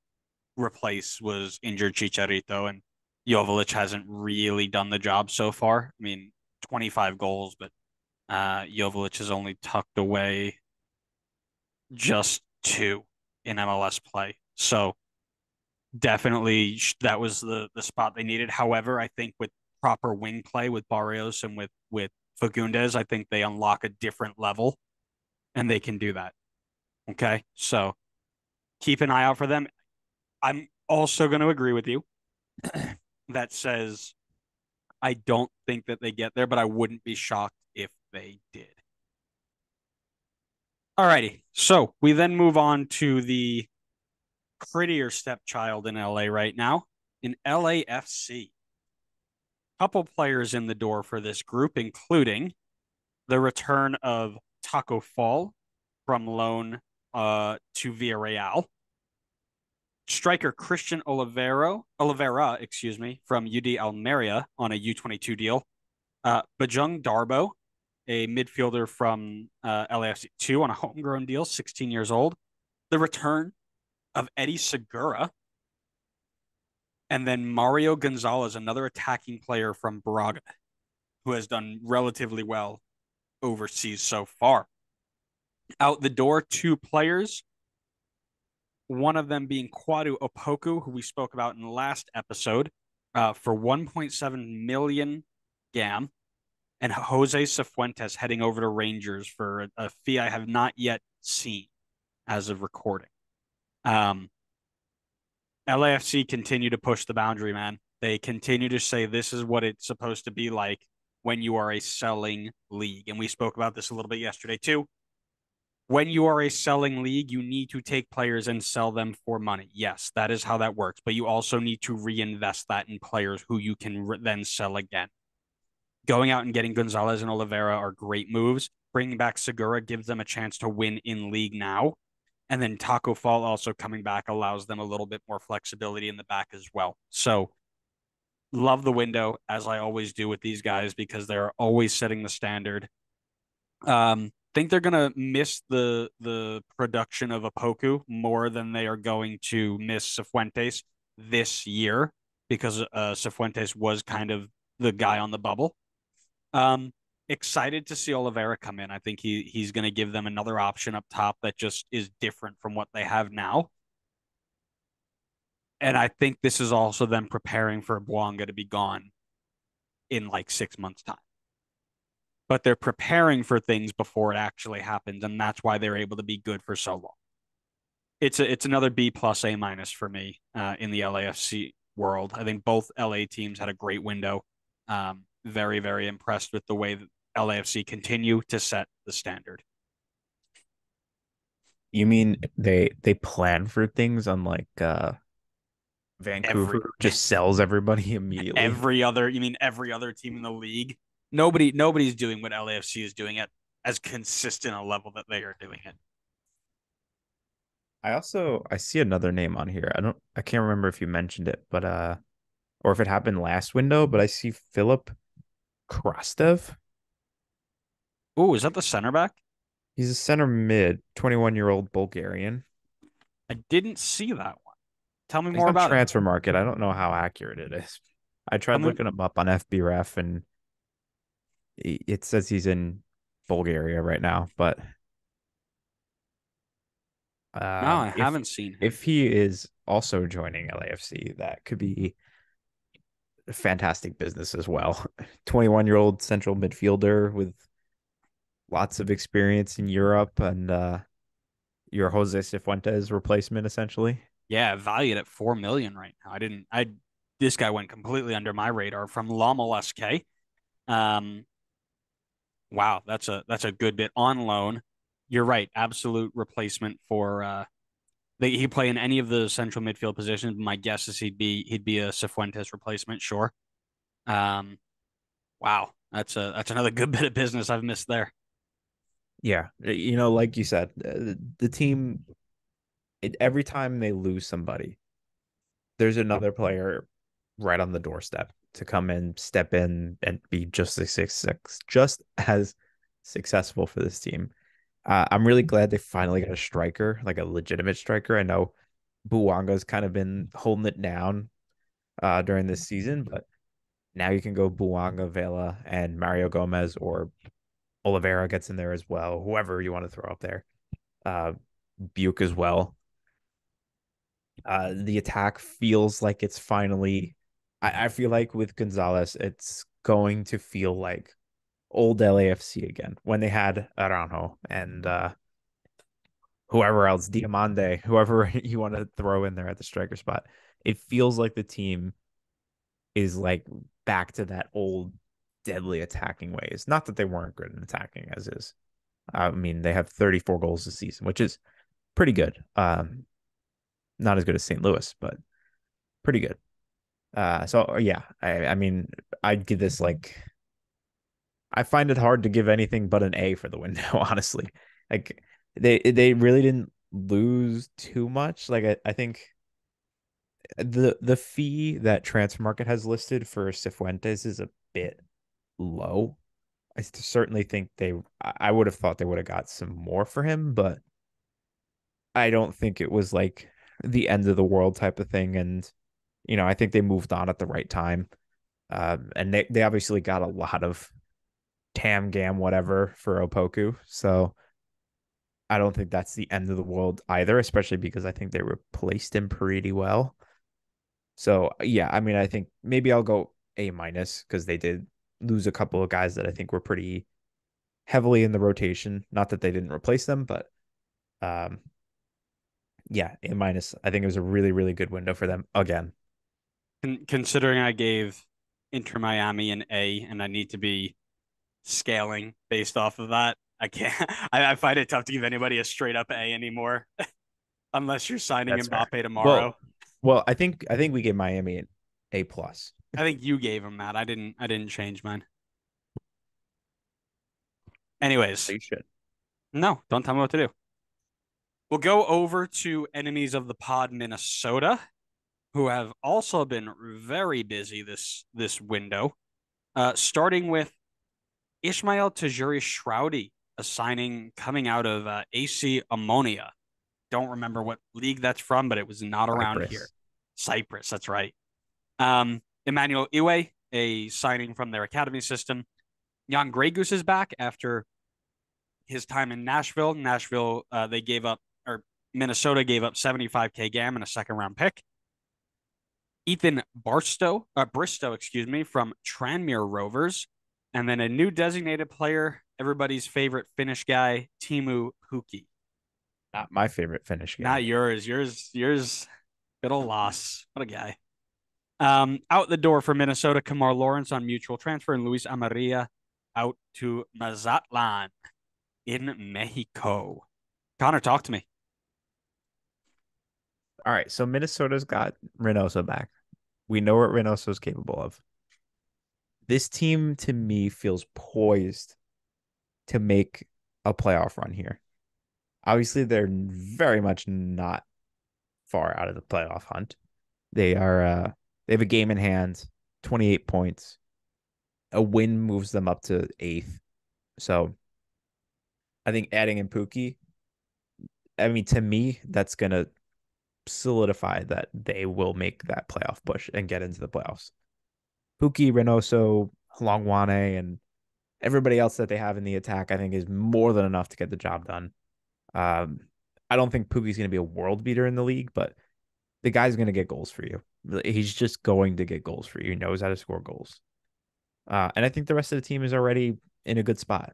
replace was injured Chicharito, and Joveljic hasn't really done the job so far. I mean, 25 goals, but Joveljic has only tucked away just two in MLS play. So definitely that was the spot they needed. However, I think with proper wing play with Barrios and with Fagundes, I think they unlock a different level, and they can do that. Okay, so keep an eye out for them. I'm also going to agree with you that says I don't think that they get there, but I wouldn't be shocked if they did. Alrighty, so we then move on to the prettier stepchild in LA right now, in LAFC. Couple players in the door for this group, including the return of Taco Fall from loan to Villarreal. Striker Christian Oliveira, excuse me, from UD Almeria on a U22 deal. Bajung Darbo, a midfielder from LAFC 2 on a homegrown deal, 16 years old. The return of Eddie Segura. And then Mario Gonzalez, another attacking player from Braga, who has done relatively well overseas so far. Out the door, two players, one of them being Kwadu Opoku, who we spoke about in the last episode, for 1.7 million GAM, and Jose Cifuentes heading over to Rangers for a fee I have not yet seen as of recording. LAFC continue to push the boundary, man. They continue to say this is what it's supposed to be like when you are a selling league. And we spoke about this a little bit yesterday, too. When you are a selling league, you need to take players and sell them for money. Yes, that is how that works. But you also need to reinvest that in players who you can then sell again. Going out and getting Gonzalez and Oliveira are great moves. Bringing back Segura gives them a chance to win in league now. And then Taco Fall also coming back allows them a little bit more flexibility in the back as well. So love the window, as I always do with these guys, because they're always setting the standard. Think they're gonna miss the production of Apoku more than they are going to miss Cifuentes this year, because Cifuentes was kind of the guy on the bubble. Um, Excited to see Oliveira come in. I think he's going to give them another option up top that just is different from what they have now. And I think this is also them preparing for Bouanga to be gone in like 6 months' time. But they're preparing for things before it actually happens, and that's why they're able to be good for so long. It's another B plus A minus for me in the LAFC world. I think both LA teams had a great window. Very, very impressed with the way that LAFC continue to set the standard. You mean they plan for things unlike Every Vancouver just sells everybody immediately? you mean every other team in the league? Nobody's doing what LAFC is doing at as consistent a level that they are doing it. I see another name on here. I can't remember if you mentioned it, but or if it happened last window, but I see Philip Krastev. Oh, is that the center back? He's a center mid, 21-year-old Bulgarian. I didn't see that one. Tell me He's more on about him. transfer market. I don't know how accurate it is. I Tell tried me. looking him up on FBref and it says he's in Bulgaria right now, but No, I if haven't seen him. if he is also joining LAFC, that could be fantastic business as well. 21-year-old central midfielder with lots of experience in Europe and your Jose Cifuentes replacement essentially. Yeah, valued at 4 million right now. I didn't. I This guy went completely under my radar from Lommel SK. Um, wow, that's a good bit on loan. You're right, absolute replacement for he play in any of the central midfield positions. My guess is he'd be a Cifuentes replacement, sure. Um, wow, that's another good bit of business I've missed there. Yeah, like you said, the team every time they lose somebody, there's another player right on the doorstep to come in, step in, and be just as successful for this team. I'm really glad they finally got a striker, like a legitimate striker. I know Buwanga's kind of been holding it down during this season, but now you can go Buwanga, Vela, and Mario Gomez, or Oliveira gets in there as well. Whoever you want to throw up there, uh, Buke as well. The attack feels like it's finally. I feel like with Gonzalez, it's going to feel like old LAFC again when they had Araujo and whoever else, Diamande, whoever you want to throw in there at the striker spot. It feels like the team is like back to that old deadly attacking ways. Not that they weren't good in attacking as is. I mean, they have 34 goals this season, which is pretty good. Not as good as St. Louis, but pretty good. So yeah, I mean, I'd give this like I find it hard to give anything but an A for the window, honestly. Like they really didn't lose too much. Like I think the fee that Transfer Market has listed for Cifuentes is a bit low. I certainly think I would have thought they would have got some more for him, but I don't think it was like the end of the world type of thing. And, I think they moved on at the right time. And they obviously got a lot of Tam Gam whatever for Opoku. So I don't think that's the end of the world either, especially because I think they replaced him pretty well. So yeah, I mean, I think maybe I'll go A minus because they did lose a couple of guys that I think were pretty heavily in the rotation. Not that they didn't replace them, but um, yeah, A minus. I think it was a really, really good window for them again. Considering I gave Inter Miami an A, and I need to be scaling based off of that, I can't. I find it tough to give anybody a straight up A anymore, unless you're signing That's fair. Mbappe tomorrow. Well, I think we gave Miami an A plus. I think you gave him that. I didn't change mine. So Anyways, you should. no, don't tell me what to do. We'll go over to enemies of the pod, Minnesota, who have also been very busy this window. Starting with Ismail Tajuri Shroudy, a signing coming out of AC Ammonia. Don't remember what league that's from, but it was not around here. Cyprus. Cyprus, that's right. Emmanuel Iwe, a signing from their academy system. Jan Grey Goose is back after his time in Nashville. Nashville, they gave up, or Minnesota gave up 75K GAM and a second round pick. Ethan Bristow, excuse me, from Tranmere Rovers. And then a new designated player, everybody's favorite Finnish guy, Timu Pukki. Not my favorite Finnish Not guy. yours. Yours, good old loss. What a guy. Out the door for Minnesota, Kamar Lawrence on mutual transfer, and Luis Amaria out to Mazatlan in Mexico. Connor, talk to me. All right, so Minnesota's got Reynoso back. We know what Reynoso's capable of. This team to me feels poised to make a playoff run here. Obviously, they're very much not far out of the playoff hunt. They are They have a game in hand, 28 points. A win moves them up to eighth. So I think adding in Pookie, I mean, to me, that's going to solidify that they will make that playoff push and get into the playoffs. Pookie, Reynoso, Longwane, and everybody else that they have in the attack, I think, is more than enough to get the job done. Um, I don't think Pookie's going to be a world beater in the league, but the guy's going to get goals for you. He's just going to get goals for you. He knows how to score goals. And I think the rest of the team is already in a good spot.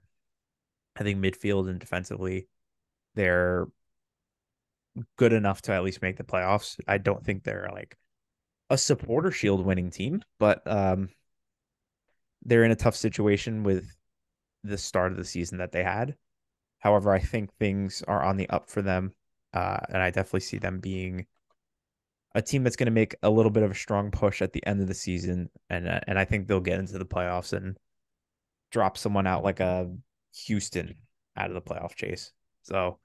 I think midfield and defensively, they're good enough to at least make the playoffs. I don't think they're like a supporter shield winning team, but they're in a tough situation with the start of the season that they had. However, I think things are on the up for them. And I definitely see them being a team that's going to make a little bit of a strong push at the end of the season. And I think they'll get into the playoffs and drop someone out like a Houston out of the playoff chase. So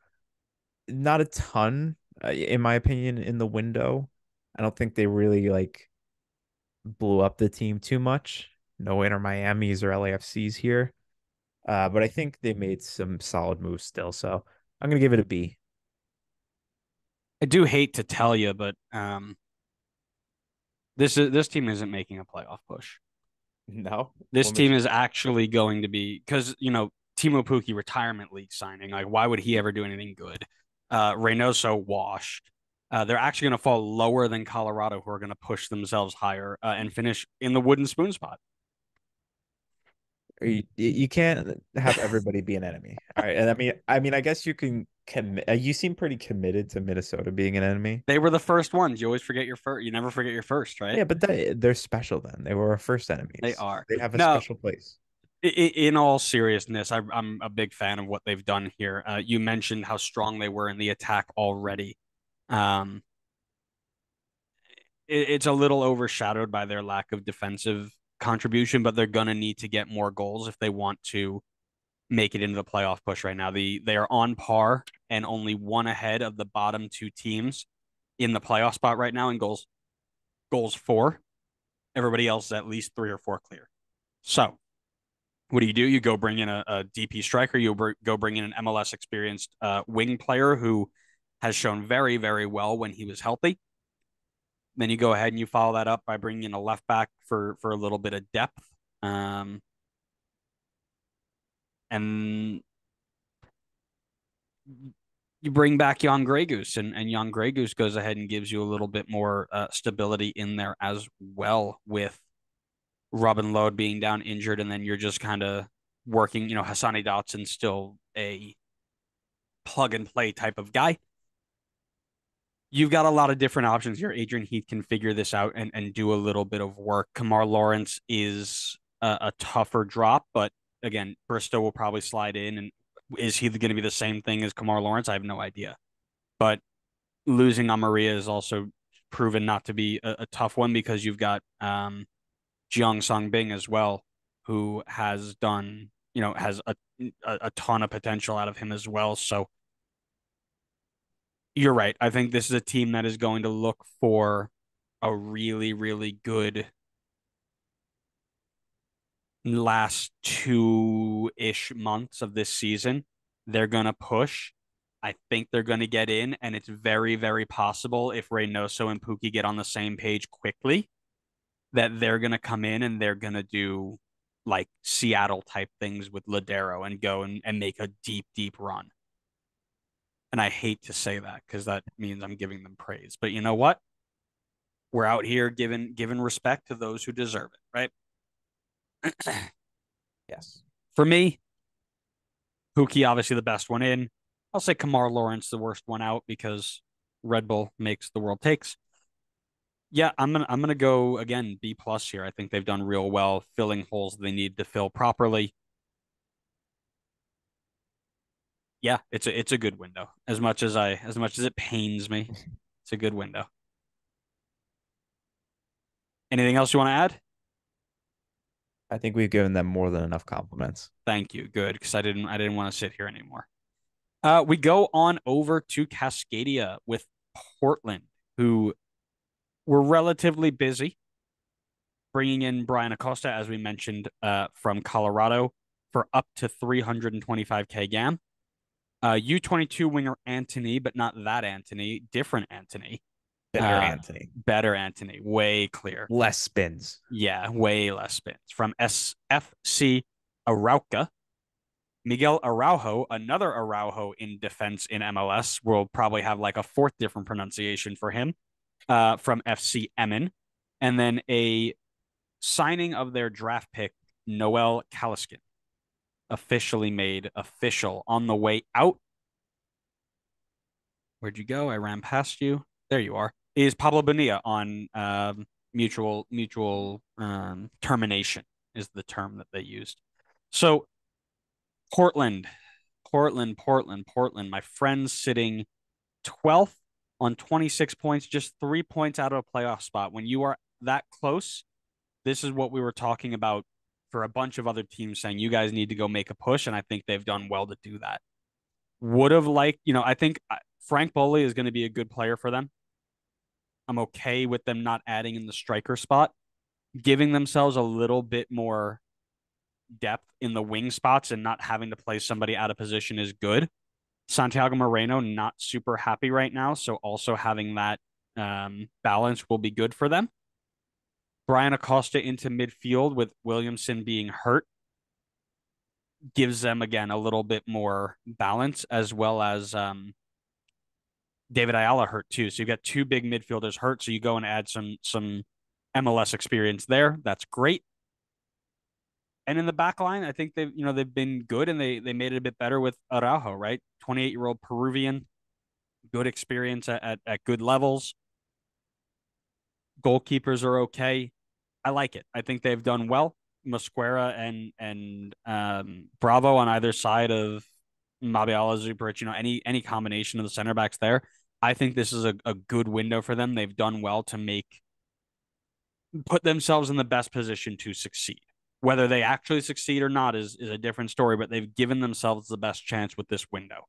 not a ton, in my opinion, in the window. I don't think they really like blew up the team too much. No Inter Miami's or LAFC's here. But I think they made some solid moves still. So I'm gonna give it a B. I do hate to tell you, but this team isn't making a playoff push. No, This what makes team you is say that? actually going to be because Timo Pukki retirement league signing. Like, why would he ever do anything good? Reynoso washed. They're actually going to fall lower than Colorado, who are going to push themselves higher and finish in the wooden spoon spot. You can't have everybody be an enemy. All right, and I mean, I guess you can commit. You seem pretty committed to Minnesota being an enemy. They were the first ones. You always forget your first. You never forget your first, right? Yeah, but they're special. Then they were our first They enemies. are. They have a No, special place. in all seriousness, I'm a big fan of what they've done here. You mentioned how strong they were in the attack already. Um, it's a little overshadowed by their lack of defensive contribution, but they're gonna need to get more goals if they want to make it into the playoff push right now. They are on par and only one ahead of the bottom two teams in the playoff spot right now in goals for. Everybody else is at least three or four clear. So what do? You go bring in a DP striker. Go bring in an MLS experienced wing player who has shown very, very well when he was healthy. Then you go ahead and you follow that up by bringing in a left back for a little bit of depth. Um, and you bring back Jan Grey Goose, and Jan Grey Goose goes ahead and gives you a little bit more stability in there as well with Robin Lode being down injured, and then you're just kind of working. Hassani Dotson's still a plug and play type of guy. You've got a lot of different options here. Adrian Heath can figure this out and do a little bit of work. Kamar Lawrence is a tougher drop, but again, Bristow will probably slide in. And is he going to be the same thing as Kamar Lawrence? I have no idea. But losing on Maria is also proven not to be a tough one because you've got Jiang Song Bing as well, who has done, has a ton of potential out of him as well. So you're right. I think this is a team that is going to look for a really, really good last 2-ish months of this season. They're going to push. I think they're going to get in, and it's very, very possible if Reynoso and Pookie get on the same page quickly that they're going to come in and they're going to do like Seattle type things with Ladero and go and make a deep, deep run. And I hate to say that because that means I'm giving them praise. But you know what? We're out here giving respect to those who deserve it, right? Yes. For me, Pookie obviously the best one in. I'll say Kamar Lawrence the worst one out because Red Bull makes the world takes. Yeah, I'm gonna go again B plus here. I think they've done real well filling holes they need to fill properly. Yeah, it's a good window. As much as it pains me, it's a good window. Anything else you want to add? I think we've given them more than enough compliments. Thank you. Good, because I didn't want to sit here anymore. We go on over to Cascadia with Portland, who were relatively busy. bringing in Brian Acosta, as we mentioned, from Colorado for up to 325K GAM. U22 winger Anthony, but not that Anthony, different Anthony. Better Uh, Anthony. Better Anthony, way clear. Less spins. Yeah, way less spins. From SFC Arauca, Miguel Araujo, another Araujo in defense in MLS. We'll probably have like a fourth different pronunciation for him from FC Emmen. And then a signing of their draft pick, Noel Kaliskin, officially made official on the way out. Where'd you go? I ran past you. There you are. Is Pablo Bonilla on mutual termination is the term that they used. So Portland, Portland. My friends sitting 12th on 26 points, just 3 points out of a playoff spot. When you are that close, this is what we were talking about for a bunch of other teams saying you guys need to go make a push. And I think they've done well to do that. Would have liked, I think Frank Boley is going to be a good player for them. I'm okay with them not adding in the striker spot, giving themselves a little bit more depth in the wing spots and not having to play somebody out of position is good. Santiago Moreno, not super happy right now. So also having that balance will be good for them. Brian Acosta into midfield with Williamson being hurt gives them, again, a little bit more balance, as well as David Ayala hurt too. So you've got two big midfielders hurt. So you go and add some MLS experience there. That's great. And in the back line, I think they've been good, and they made it a bit better with Araujo, right? 28-year-old Peruvian, good experience at good levels. Goalkeepers are okay. I like it. I think they've done well. Mosquera and Bravo on either side of Mabiala, Zuparic, any combination of the center backs there. I think this is a good window for them. They've done well to put themselves in the best position to succeed. Whether they actually succeed or not is a different story, but they've given themselves the best chance with this window.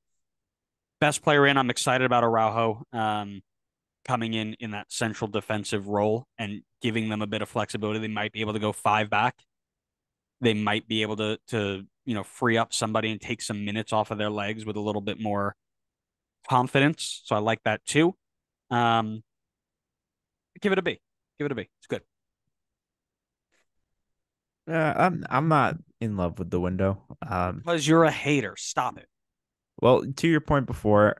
Best player in, I'm excited about Araujo coming in that central defensive role and giving them a bit of flexibility. They might be able to go five back. They might be able to free up somebody and take some minutes off of their legs with a little bit more confidence. So I like that too. Um, Give it a B. Give it a B. It's good. I'm not in love with the window. Because you're a hater. Stop it. Well, to your point before,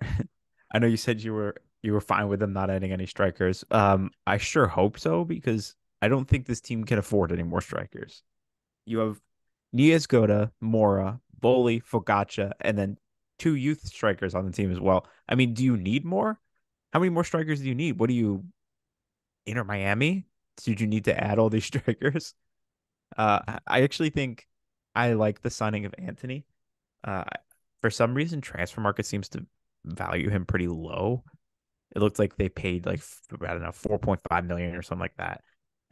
I know you said you were fine with them not adding any strikers. I sure hope so, because I don't think this team can afford any more strikers. You have Niasgoda, Mora, Boli, Fogaccia, and then two youth strikers on the team as well. I mean, do you need more? How many more strikers do you need? What do you, Inter Miami? Did you need to add all these strikers? I actually think I like the signing of Anthony. Uh, for some reason, Transfer Market seems to value him pretty low. It looked like they paid like, I don't know, 4.5 million or something like that.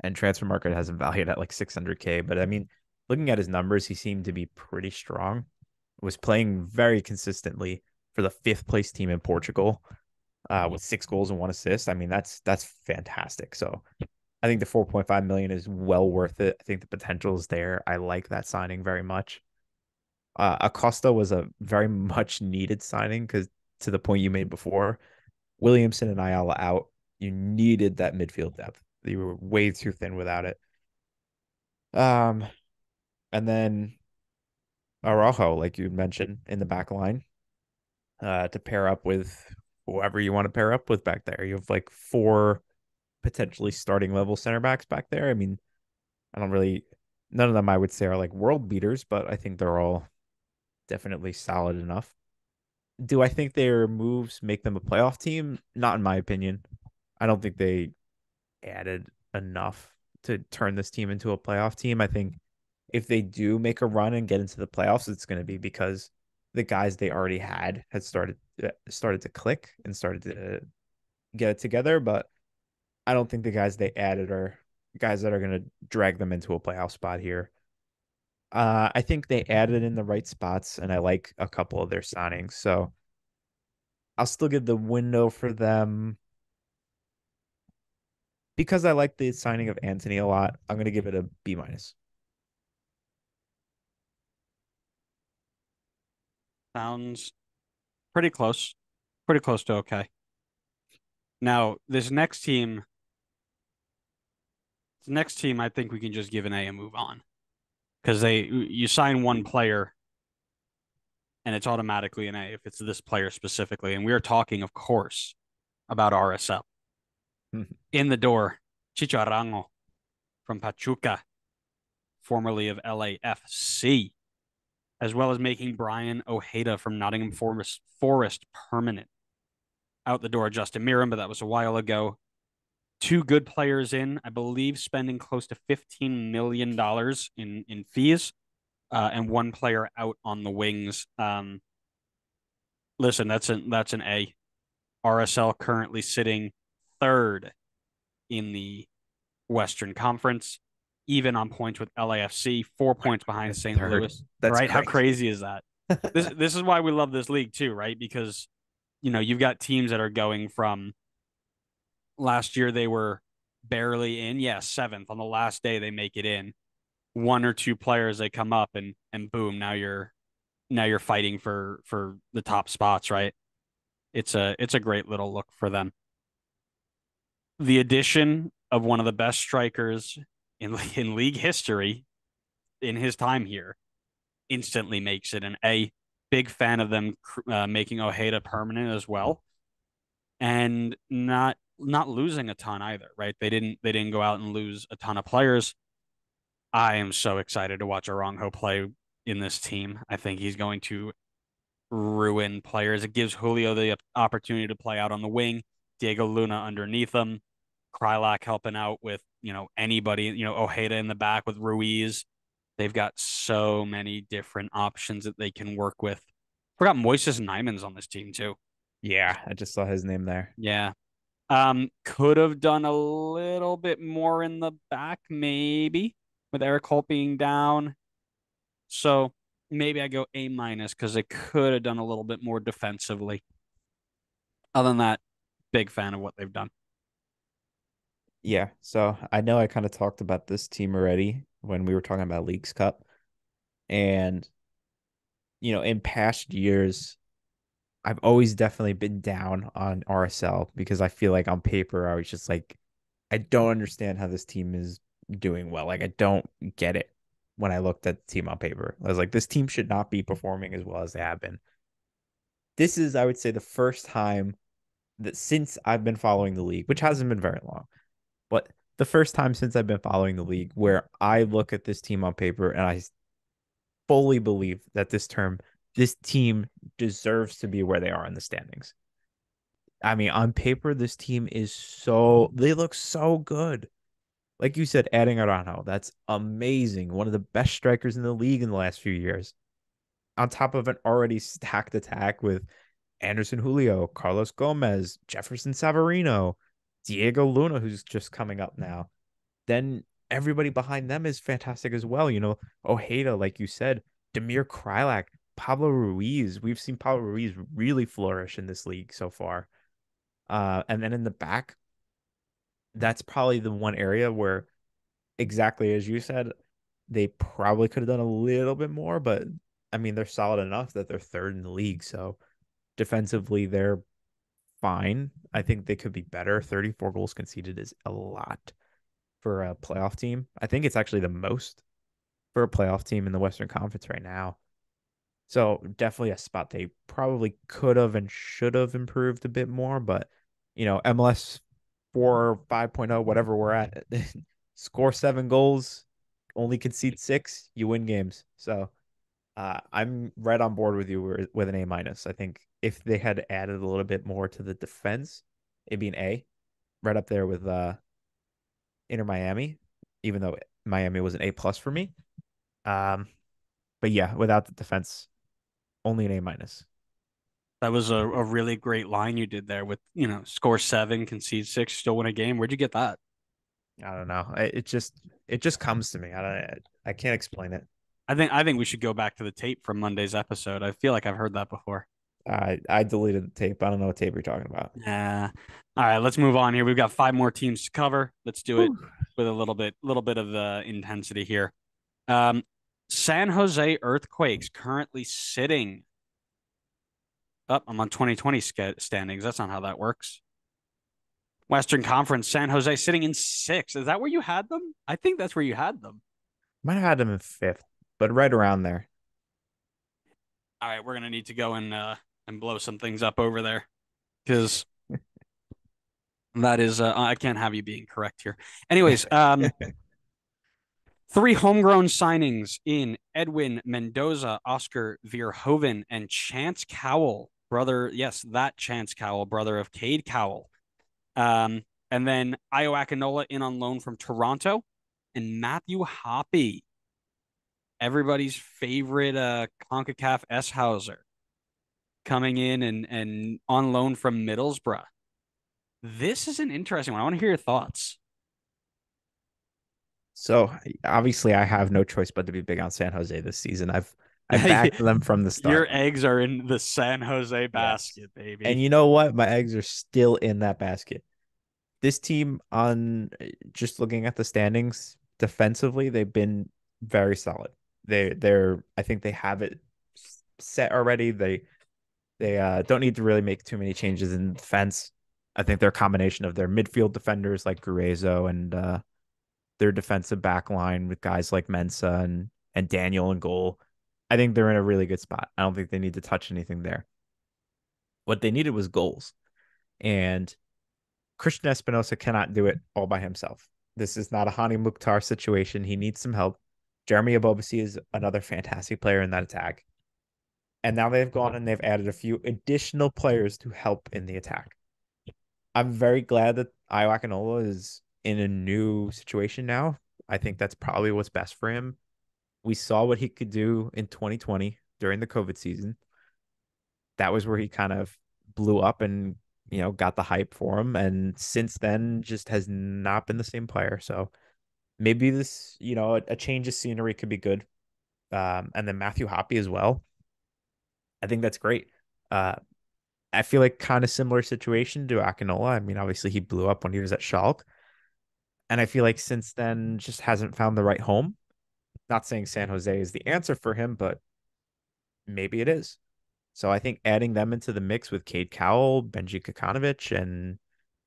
And Transfer Market has him valued at like 600K. But I mean, looking at his numbers, he seemed to be pretty strong. Was playing very consistently for the fifth place team in Portugal, with 6 goals and 1 assist. I mean, that's fantastic. So I think the 4.5 million is well worth it. I think the potential is there. I like that signing very much. Acosta was a very much needed signing, because to the point you made before, Williamson and Ayala out, you needed that midfield depth. You were way too thin without it. Um, and then Araujo, like you mentioned, in the back line, to pair up with whoever you want to pair up with back there. You have like four potentially starting level center backs back there. I mean, I don't really, none of them I would say are like world beaters, but I think they're all definitely solid enough. Do I think their moves make them a playoff team? Not in my opinion. I don't think they added enough to turn this team into a playoff team. I think if they do make a run and get into the playoffs, it's going to be because the guys they already had started to click and started to get it together. But I don't think the guys they added are guys that are going to drag them into a playoff spot here. I think they added in the right spots, and I like a couple of their signings. So I'll still give the window for them because I like the signing of Anthony a lot, I'm gonna give it a B minus. Sounds pretty close. Pretty close to okay. Now, this next team, I think we can just give an A and move on because you sign one player and it's automatically an A if it's this player specifically. And we are talking, of course, about RSL. In the door, Chicharrango from Pachuca, formerly of LAFC, as well as making Brian Ojeda from Nottingham Forest permanent. Out the door, Justin Miram, but that was a while ago. Two good players in, I believe, spending close to $15 million in fees, and one player out on the wings. Listen, that's an A. RSL currently sitting third in the Western Conference, even on points with LAFC, 4 points behind St. Third. Louis. That's Right? How crazy. crazy is that? This is why we love this league too, right? Because you've got teams that are going from last year they were barely in, yeah, seventh. On the last day they make it in. One or two players they come up and boom, now you're fighting for the top spots, right? It's a great little look for them. The addition of one of the best strikers in league history in his time here instantly makes it an A. Big fan of them making Ojeda permanent as well, and not losing a ton either, right? They didn't go out and lose a ton of players. I am so excited to watch Aranjo play in this team. I think he's going to ruin players. It gives Julio the opportunity to play out on the wing, Diego Luna underneath him, Krylak helping out with, anybody, Ojeda in the back with Ruiz. They've got so many different options that they can work with. Forgot Moises Nyman's on this team too. Yeah, I just saw his name there. Yeah. Could have done a little bit more in the back, maybe, with Eric Holt being down. So maybe I go A minus because they could have done a little bit more defensively. Other than that, big fan of what they've done. Yeah, so I know I kind of talked about this team already when we were talking about Leagues Cup. And, in past years, I've always definitely been down on RSL because I feel like on paper, I was just like, I don't understand how this team is doing well. Like, I don't get it when I looked at the team on paper. I was like, this team should not be performing as well as they have been. This is, I would say, the first time that since I've been following the league, which hasn't been very long, but the first time since I've been following the league where I look at this team on paper and I fully believe that this team deserves to be where they are in the standings. I mean, on paper, this team they look so good. Like you said, adding Arano, that's amazing. One of the best strikers in the league in the last few years. On top of an already stacked attack with Anderson Julio, Carlos Gomez, Jefferson Savarino, Diego Luna, who's just coming up now. Then everybody behind them is fantastic as well. Ojeda, like you said, Demir Krylak, Pablo Ruiz. We've seen Pablo Ruiz really flourish in this league so far. And then in the back, that's probably the one area where, exactly as you said, they probably could have done a little bit more, but I mean, they're solid enough that they're third in the league. So defensively, they're fine. I think they could be better. 34 goals conceded is a lot for a playoff team. I think it's actually the most for a playoff team in the Western Conference right now. So definitely a spot they probably could have and should have improved a bit more. But, MLS 4 5.0, whatever we're at, score 7 goals, only concede 6, you win games. So I'm right on board with you with an A minus. I think if they had added a little bit more to the defense, it'd be an A, right up there with Inter Miami, even though Miami was an A plus for me. Um, but yeah, without the defense, only an A minus. That was a really great line you did there with, score seven, concede six, still win a game. Where'd you get that? I don't know. It just comes to me. I can't explain it. I think we should go back to the tape from Monday's episode. I feel like I've heard that before. I deleted the tape. I don't know what tape you're talking about. Yeah. All right, let's move on here. We've got five more teams to cover. Let's do it Whew. with a little bit of intensity here. Um, San Jose Earthquakes currently sitting up. I'm on 2020 standings. That's not how that works. Western Conference, San Jose sitting in sixth. Is that where you had them? I think that's where you had them. Might have had him in fifth, but right around there. All right, we're gonna need to go and blow some things up over there because that is I can't have you being correct here. Anyways, three homegrown signings in Edwin Mendoza, Oscar Verhoeven, and Chance Cowell, brother. Yes, that Chance Cowell, brother of Cade Cowell. And then Io Akinola in on loan from Toronto, and Matthew Hoppe, everybody's favorite CONCACAF S Hauser, coming in and on loan from Middlesbrough. This is an interesting one. I want to hear your thoughts. So obviously, I have no choice but to be big on San Jose this season. I backed them from the Your start. eggs are in the San Jose Yes. basket, And baby. you know what? My eggs are still in that basket. This team, on just looking at the standings defensively, they've been very solid. They're I think they have it set already. They don't need to really make too many changes in defense. I think they're a combination of their midfield defenders like Gruezo and their defensive back line with guys like Mensah and Daniel in goal. I think they're in a really good spot. I don't think they need to touch anything there. What they needed was goals. And Christian Espinosa cannot do it all by himself. This is not a Hani Mukhtar situation. He needs some help. Jeremy Abobasi is another fantastic player in that attack. And now they've gone and they've added a few additional players to help in the attack. I'm very glad that Io Akinola is in a new situation now. I think that's probably what's best for him. We saw what he could do in 2020 during the COVID season. That was where he kind of blew up and got the hype for him. And since then, just has not been the same player. So maybe this, a change of scenery could be good. And then Matthew Hoppe as well. I think that's great. Uh, I feel like kind of similar situation to Akinola. I mean, obviously he blew up when he was at Schalke. And I feel like since then just hasn't found the right home. Not saying San Jose is the answer for him, but maybe it is. So I think adding them into the mix with Cade Cowell, Benji Kakanovic, and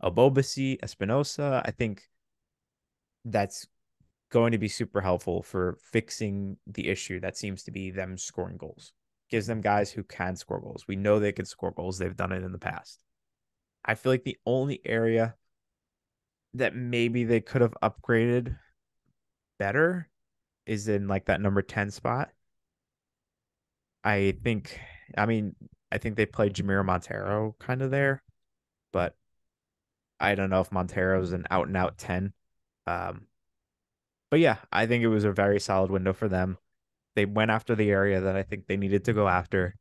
Abobasi, Espinosa, I think that's going to be super helpful for fixing the issue that seems to be them scoring goals. Gives them guys who can score goals. We know they can score goals. They've done it in the past. I feel like the only area that maybe they could have upgraded better is in like that number 10 spot. I think, I mean, I think they played Jamiro Montero kind of there, but I don't know if Montero's an out and out 10. Um, but yeah, I think it was a very solid window for them. They went after the area that I think they needed to go after.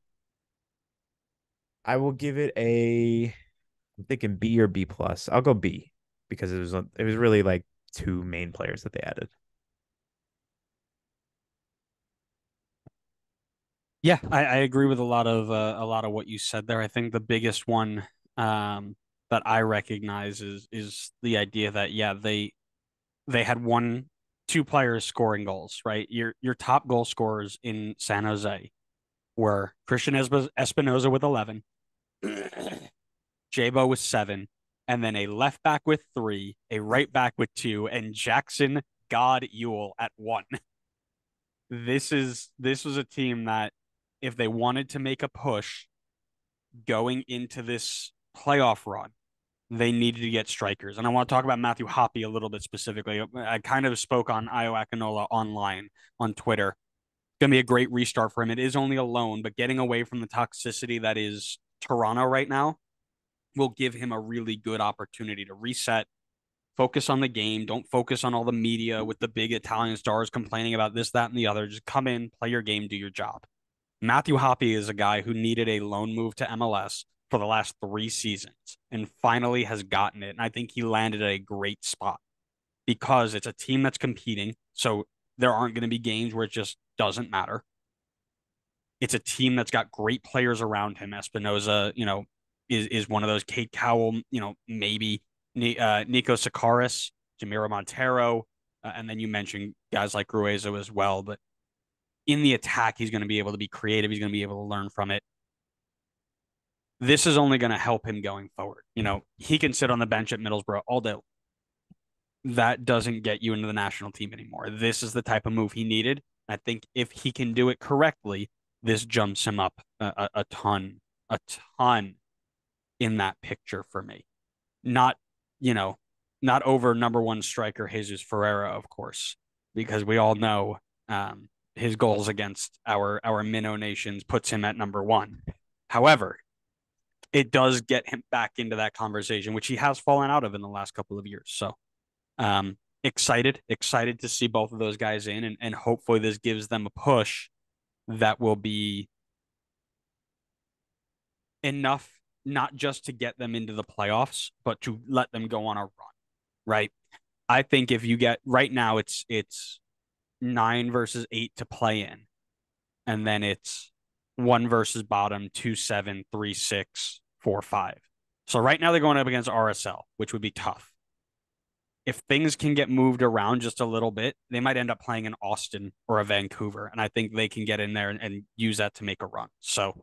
I will give it I'm thinking B or B plus. I'll go B because it was really like two main players that they added. Yeah, I agree with a lot of what you said there. I think the biggest one that I recognize is the idea that yeah, they had two players scoring goals, right? Your top goal scorers in San Jose were Christian Espinoza with 11, Jabo with 7, and then a left back with 3, a right back with 2, and Jackson God Ewell at 1. This was a team that if they wanted to make a push going into this playoff run, they needed to get strikers. And I want to talk about Matthew Hoppe a little bit specifically. I kind of spoke on Io Akinola online on Twitter. It's going to be a great restart for him. It is only a loan, but getting away from the toxicity that is Toronto right now will give him a really good opportunity to reset, focus on the game. Don't focus on all the media with the big Italian stars complaining about this, that, and the other. Just come in, play your game, do your job. Matthew Hoppe is a guy who needed a loan move to MLS for the last 3 seasons and finally has gotten it. And I think he landed at a great spot because it's a team that's competing. So there aren't going to be games where it just doesn't matter. It's a team that's got great players around him. Espinoza, is one of those. Kate Cowell, maybe Nico Sakaris, Jamiro Montero, and then you mentioned guys like Gruezo as well. But in the attack, he's going to be able to be creative. He's going to be able to learn from it. This is only going to help him going forward. He can sit on the bench at Middlesbrough all day. That doesn't get you into the national team anymore. This is the type of move he needed. I think if he can do it correctly, this jumps him up a ton, a ton in that picture for me. Not, you know, not over number one striker Jesus Ferreira, of course, because we all know his goals against our minnow nations puts him at number one. However, it does get him back into that conversation, which he has fallen out of in the last couple of years. So excited to see both of those guys in, and hopefully this gives them a push that will be enough, not just to get them into the playoffs, but to let them go on a run, right? I think if you get right now, it's 9 versus 8 to play in, and then it's 1 versus bottom, 2-7, 3-6, 4-5. So right now they're going up against RSL, which would be tough. If things can get moved around just a little bit, they might end up playing in Austin or a Vancouver, and I think they can get in there and use that to make a run. So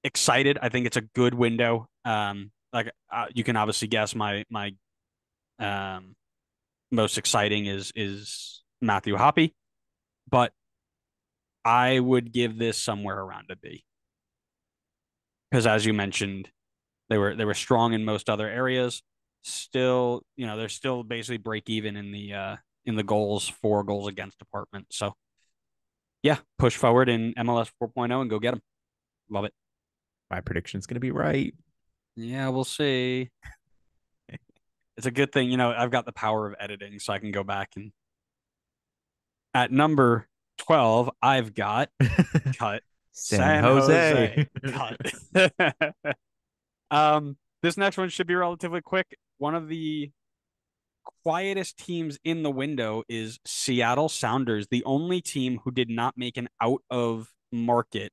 excited. I think it's a good window. You can obviously guess my most exciting is Matthew Hoppe, but I would give this somewhere around a B, because as you mentioned, they were strong in most other areas. Still, they're still basically break even in the goals for goals against department. So yeah, push forward in MLS 4.0 and go get them. Love it. My prediction's going to be right. Yeah, we'll see. It's a good thing, I've got the power of editing, so I can go back and at number 12, I've got cut San San Jose. Jose. Cut. This next one should be relatively quick. One of the quietest teams in the window is Seattle Sounders, the only team who did not make an out of market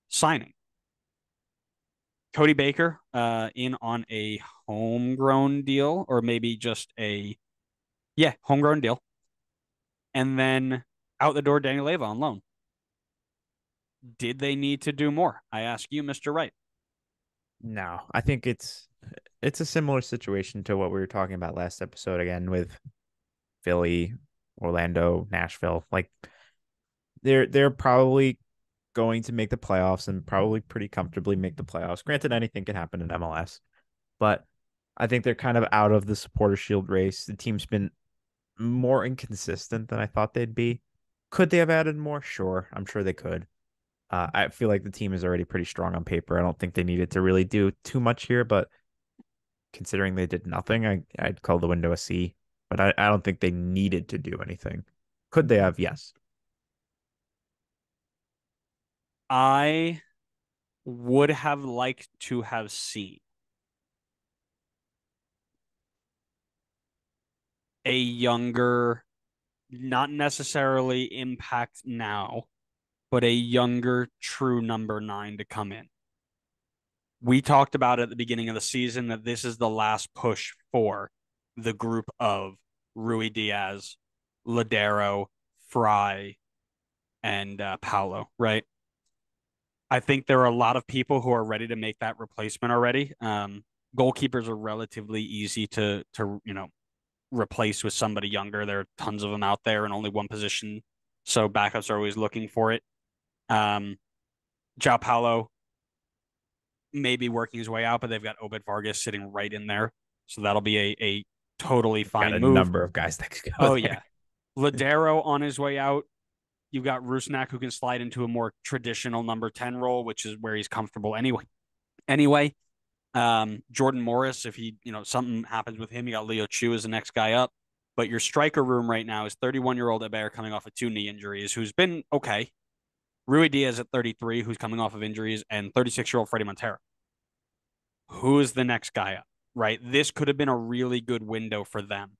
signing. Cody Baker in on a homegrown deal, or maybe just homegrown deal. And then out the door, Daniel Leyva on loan. Did they need to do more? I ask you, Mr. Wright. No, I think it's a similar situation to what we were talking about last episode again with Philly, Orlando, Nashville. Like they're probably going to make the playoffs and probably pretty comfortably make the playoffs. Granted, anything can happen in MLS, but I think they're kind of out of the supporter shield race. The team's been more inconsistent than I thought they'd be. Could they have added more? Sure, I'm sure they could. I feel like the team is already pretty strong on paper. I don't think they needed to really do too much here, but considering they did nothing, I'd call the window a C. But I don't think they needed to do anything. Could they have? Yes. I would have liked to have seen a younger, not necessarily impact now, but a younger true number 9 to come in. We talked about at the beginning of the season that this is the last push for the group of Rui Diaz, Ladero, Fry, and Paulo, right? I think there are a lot of people who are ready to make that replacement already. Goalkeepers are relatively easy to replace with somebody younger. There are tons of them out there in only one position, so backups are always looking for it. João Paulo may be working his way out, but they've got Obed Vargas sitting right in there, so that'll be a totally fine got a move. Number of guys that could go. Oh there. yeah, Ladero on his way out. You've got Rusnak, who can slide into a more traditional number 10 role, which is where he's comfortable anyway. Jordan Morris, if something happens with him, you got Leo Chu as the next guy up. But your striker room right now is 31-year-old Eber coming off of 2 knee injuries, who's been okay. Rui Diaz at 33, who's coming off of injuries, and 36-year-old Freddie Montero. Who is the next guy up, right? This could have been a really good window for them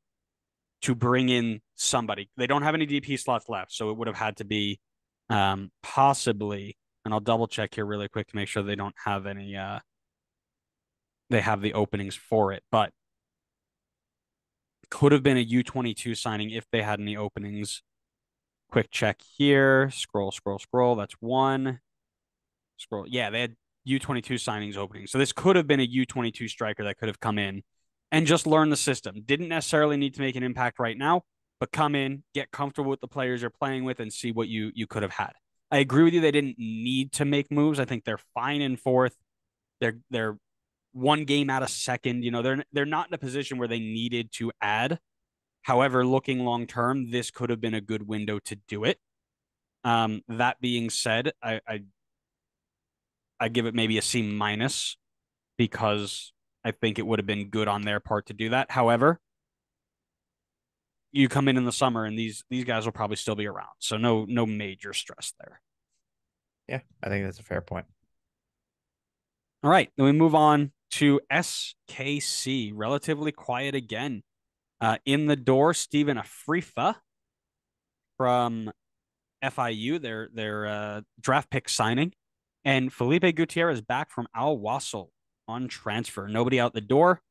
to bring in somebody. They don't have any DP slots left, so it would have had to be possibly and I'll double check here really quick to make sure they don't have any they have the openings for it, but could have been a U22 signing if they had any openings. Quick check here. Scroll, scroll, scroll. That's one. Scroll. Yeah, they had U22 signings opening. So this could have been a U22 striker that could have come in and just learn the system. Didn't necessarily need to make an impact right now, but come in, get comfortable with the players you're playing with, and see what you could have had. I agree with you. They didn't need to make moves. I think they're fine in fourth. They're one game out of second. They're not in a position where they needed to add. However, looking long term, this could have been a good window to do it. That being said, I give it maybe a C minus because I think it would have been good on their part to do that. However, you come in the summer and these guys will probably still be around, so no major stress there. Yeah, I think that's a fair point. All right, then we move on to SKC. Relatively quiet again. In the door, Stephen Afrifa from FIU, their draft pick signing, and Felipe Gutierrez back from Al Wasl on transfer. Nobody out the door.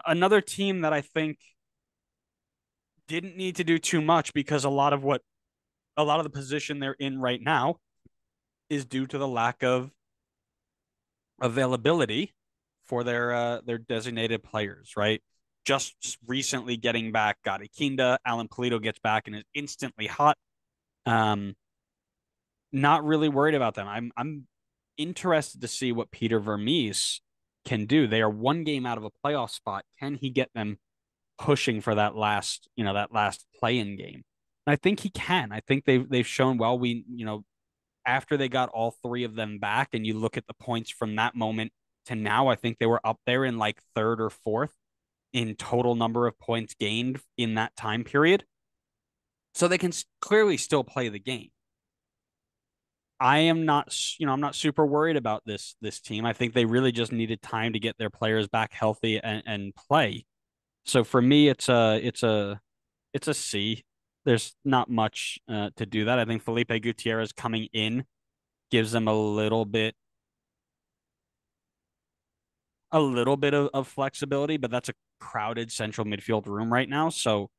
Another team that I think didn't need to do too much because a lot of the position they're in right now is due to the lack of availability for their designated players, right? Just recently getting back Gadi Kinda, Alan Polito gets back and is instantly hot. Um, Not really worried about them. I'm interested to see what Peter Vermees can do. They are one game out of a playoff spot. Can he get them pushing for that last play-in game? And I think he can. I think they've shown well. After they got all three of them back, and you look at the points from that moment to now, I think they were up there in like third or fourth in total number of points gained in that time period. So they can clearly still play the game. I am not, I'm not super worried about this team. I think they really just needed time to get their players back healthy and play. So for me, it's a C. There's not much to do that. I think Felipe Gutierrez coming in gives them a little bit of flexibility, but that's a crowded central midfield room right now. So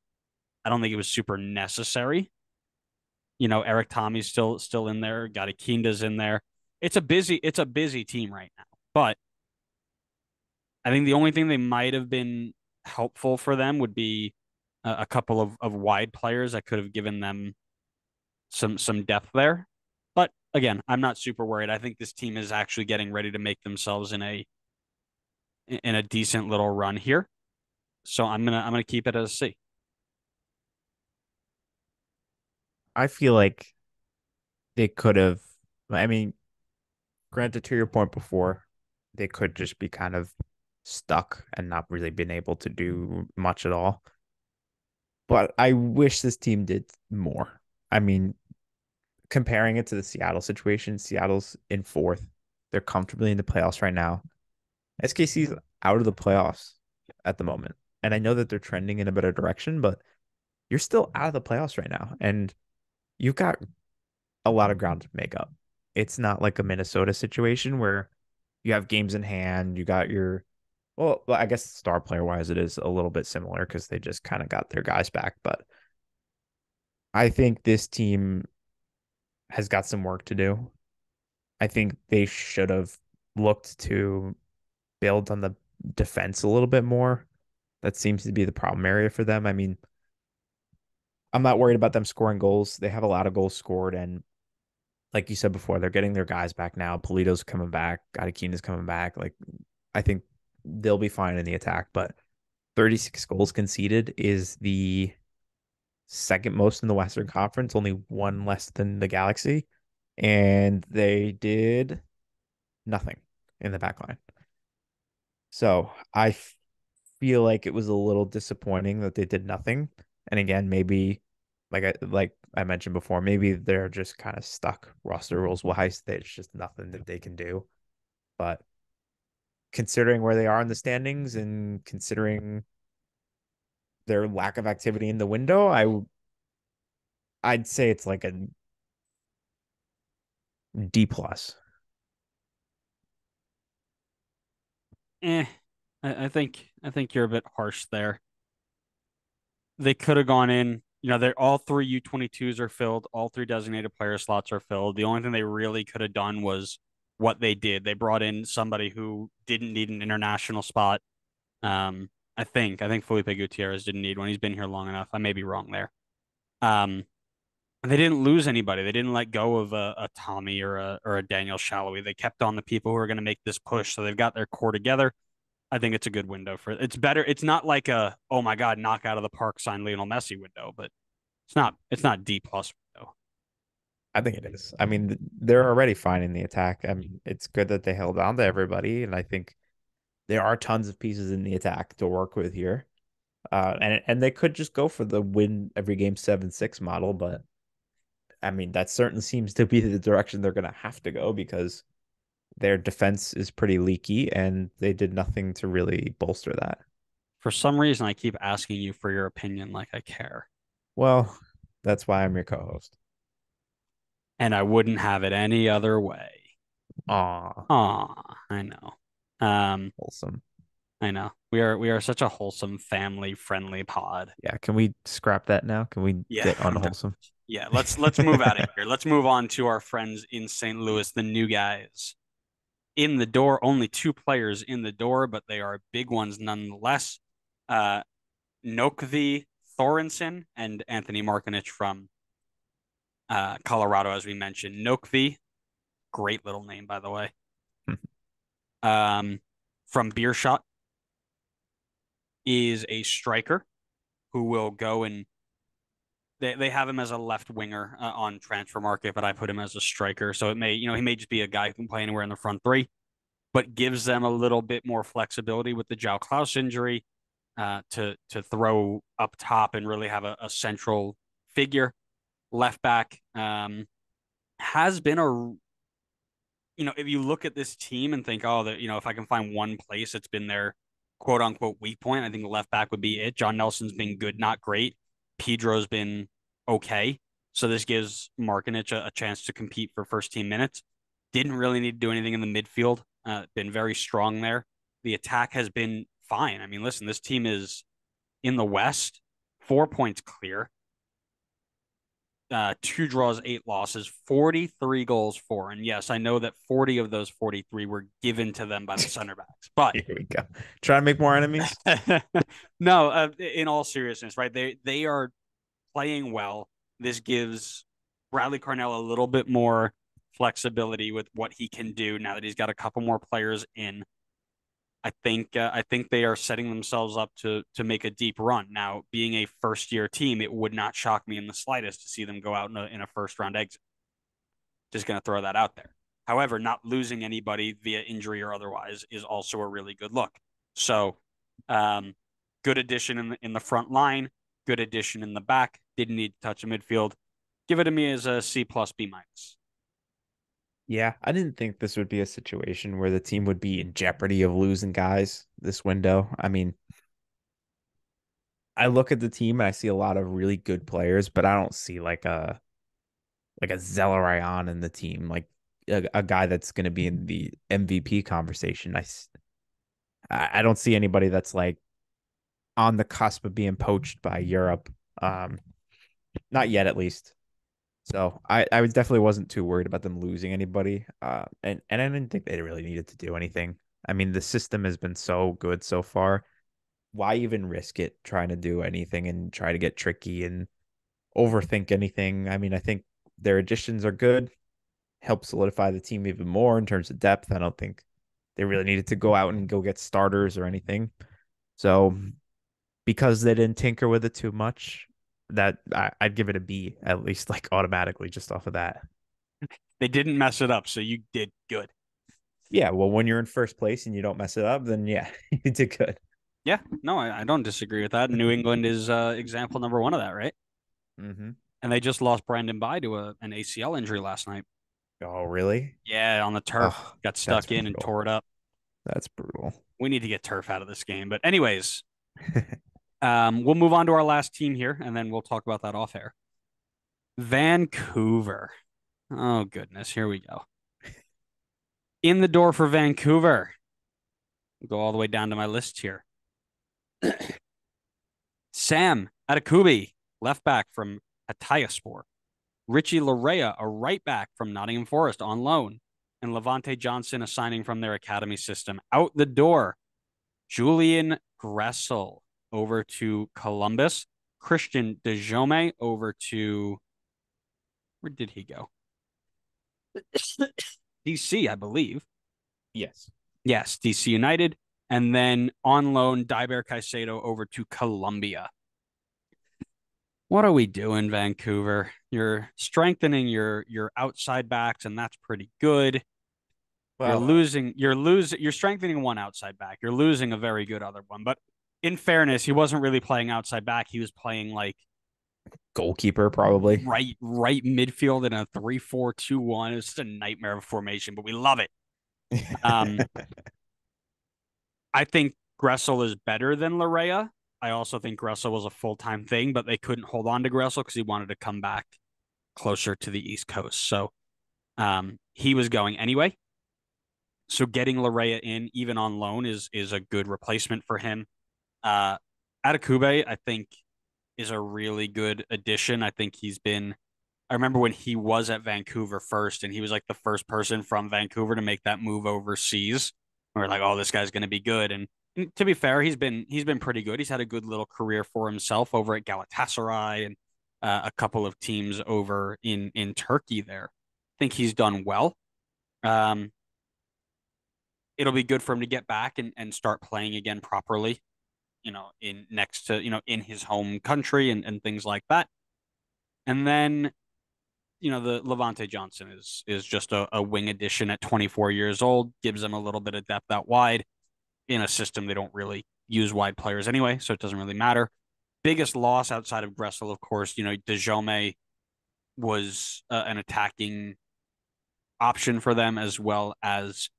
I don't think it was super necessary. Eric Tommy's still in there. Got Akinda's in there. It's a busy team right now. But I think the only thing they might have been helpful for them would be a couple of wide players that could have given them some depth there. But again, I'm not super worried. I think this team is actually getting ready to make themselves in a decent little run here. So I'm gonna keep it as a C. I feel like they could have, I mean, granted, to your point before, they could just be kind of stuck and not really been able to do much at all. But I wish this team did more. I mean, comparing it to the Seattle situation, Seattle's in fourth. They're comfortably in the playoffs right now. SKC's out of the playoffs at the moment. And I know that they're trending in a better direction, but you're still out of the playoffs right now. And you've got a lot of ground to make up. It's not like a Minnesota situation where you have games in hand. You got well, I guess star player wise, it is a little bit similar because they just kind of got their guys back. But I think this team has got some work to do. I think they should have looked to build on the defense a little bit more. That seems to be the problem area for them. I mean, I'm not worried about them scoring goals. They have a lot of goals scored, and like you said before, they're getting their guys back now. Polito's coming back. Gadikina's coming back. Like, I think they'll be fine in the attack, but 36 goals conceded is the second most in the Western Conference, only one less than the Galaxy. And they did nothing in the back line. So I feel like it was a little disappointing that they did nothing. And again, maybe like I mentioned before, maybe they're just kind of stuck roster rules wise. There's just nothing that they can do. But considering where they are in the standings and considering their lack of activity in the window, I'd say it's like D plus. Eh, I think you're a bit harsh there. They could have gone in. They're all three U22s are filled. All three designated player slots are filled. The only thing they really could have done was what they did. They brought in somebody who didn't need an international spot. Um, I think Felipe Gutierrez didn't need one. He's been here long enough. I may be wrong there. Um, they didn't lose anybody. They didn't let go of a Tommy or a Daniel Shallowy. They kept on the people who are going to make this push. So they've got their core together. I think it's a good window for it's better. It's not like a oh my god knock out of the park sign Lionel Messi window, but it's not D plus window. I think it is. I mean, they're already fine in the attack. I mean, it's good that they held on to everybody, and I think there are tons of pieces in the attack to work with here. And they could just go for the win every game 7-6 model, but I mean, that certainly seems to be the direction they're going to have to go because their defense is pretty leaky and they did nothing to really bolster that. For some reason, I keep asking you for your opinion, like I care, Well, that's why I'm your co-host. and I wouldn't have it any other way. Aw, Aw, I know. Um, wholesome. I know. We are such a wholesome, family friendly pod. Yeah, can we scrap that now? Can we Yeah, get unwholesome? yeah. Let's move out of here. Let's move on to our friends in St. Louis, the new guys in the door. Only two players in the door, but they are big ones nonetheless. Uh, Nokvi Thorensen and Anthony Markinich from Colorado, as we mentioned. Nokvi, great little name, by the way. Um, from Beershot is a striker who will go and they have him as a left winger on transfer market, but I put him as a striker. So he may just be a guy who can play anywhere in the front three, but gives them a little bit more flexibility with the João Klaus injury to throw up top and really have a central figure. Left back has been if you look at this team and think, oh, if I can find one place it's been their quote unquote weak point, I think the left back would be it. John Nelson's been good, not great. Pedro's been okay. So this gives Markinich a chance to compete for first team minutes. Didn't really need to do anything in the midfield. Been very strong there. The attack has been fine. I mean, listen, this team is in the West, 4 points clear, 2 draws, 8 losses, 43 goals for. And yes, I know that 40 of those 43 were given to them by the center backs. But Here we go. Trying to make more enemies. no, in all seriousness, right? They are playing well. This gives Bradley Carnell a little bit more flexibility with what he can do now that he's got a couple more players in. I think they are setting themselves up to make a deep run. Now, being a first year team, it would not shock me in the slightest to see them go out in a first round exit. Just going to throw that out there. However, not losing anybody via injury or otherwise is also a really good look. So, good addition in the front line, good addition in the back. Didn't need to touch a midfield. Give it to me as a C plus B minus. Yeah, I didn't think this would be a situation where the team would be in jeopardy of losing guys this window. I mean, I look at the team and I see a lot of really good players, but I don't see like a Zelarayan in the team, like a guy that's going to be in the MVP conversation. I don't see anybody that's like on the cusp of being poached by Europe. Um, Not yet, at least. So I was definitely wasn't too worried about them losing anybody. And I didn't think they really needed to do anything. I mean, the system has been so good so far. Why even risk it trying to do anything and try to get tricky and overthink anything? I mean, I think their additions are good, help solidify the team even more in terms of depth. I don't think they really needed to go out and go get starters or anything. So because they didn't tinker with it too much, I'd give it a B at least, like automatically just off of that. They didn't mess it up, so you did good. Yeah, well, when you're in first place and you don't mess it up, then yeah, you did good. Yeah, no, I don't disagree with that. New England is example number one of that, right? Mm-hmm. And they just lost Brandon By to an ACL injury last night. Oh, really? Yeah, on the turf, Oh, got that's stuck in and brutal. tore it up. That's brutal. We need to get turf out of this game. But anyways, we'll move on to our last team here, and then we'll talk about that off air. Vancouver. Oh, goodness. Here we go. In the door for Vancouver. Go all the way down to my list here. Sam Adekubi, left back from Hatayspor. Richie Larea, a right back from Nottingham Forest on loan. And Levante Johnson, a signing from their academy system. Out the door, Julian Gressel over to Columbus. Christian DeJome over to, where did he go? DC, I believe. Yes. Yes, DC United. And then on loan, Diber Caicedo over to Colombia. What are we doing, Vancouver? You're strengthening your outside backs, and that's pretty good. Well, You're strengthening one outside back. You're losing a very good other one. But in fairness, he wasn't really playing outside back. He was playing like goalkeeper probably. right midfield in a 3-4-2-1. It was just a nightmare of a formation, but we love it. Um, I think Gressel is better than Larea. I also think Gressel was a full-time thing, but they couldn't hold on to Gressel because he wanted to come back closer to the East Coast. So he was going anyway. So getting Larea in, even on loan, is a good replacement for him. Uh, Adekugbe, I think, is a really good addition. I think he's been. I remember when he was at Vancouver first, and he was like the first person from Vancouver to make that move overseas. And we're like, oh, this guy's going to be good. And to be fair, he's been pretty good. He's had a good little career for himself over at Galatasaray and a couple of teams over in Turkey. There, I think he's done well. Um, it'll be good for him to get back and start playing again properly, in next to, in his home country and things like that. And then, the Levante Johnson is just a wing addition at 24 years old, gives them a little bit of depth out wide in a system they don't really use wide players anyway, so it doesn't really matter. Biggest loss outside of Gressel, of course, DeJome was an attacking option for them as well as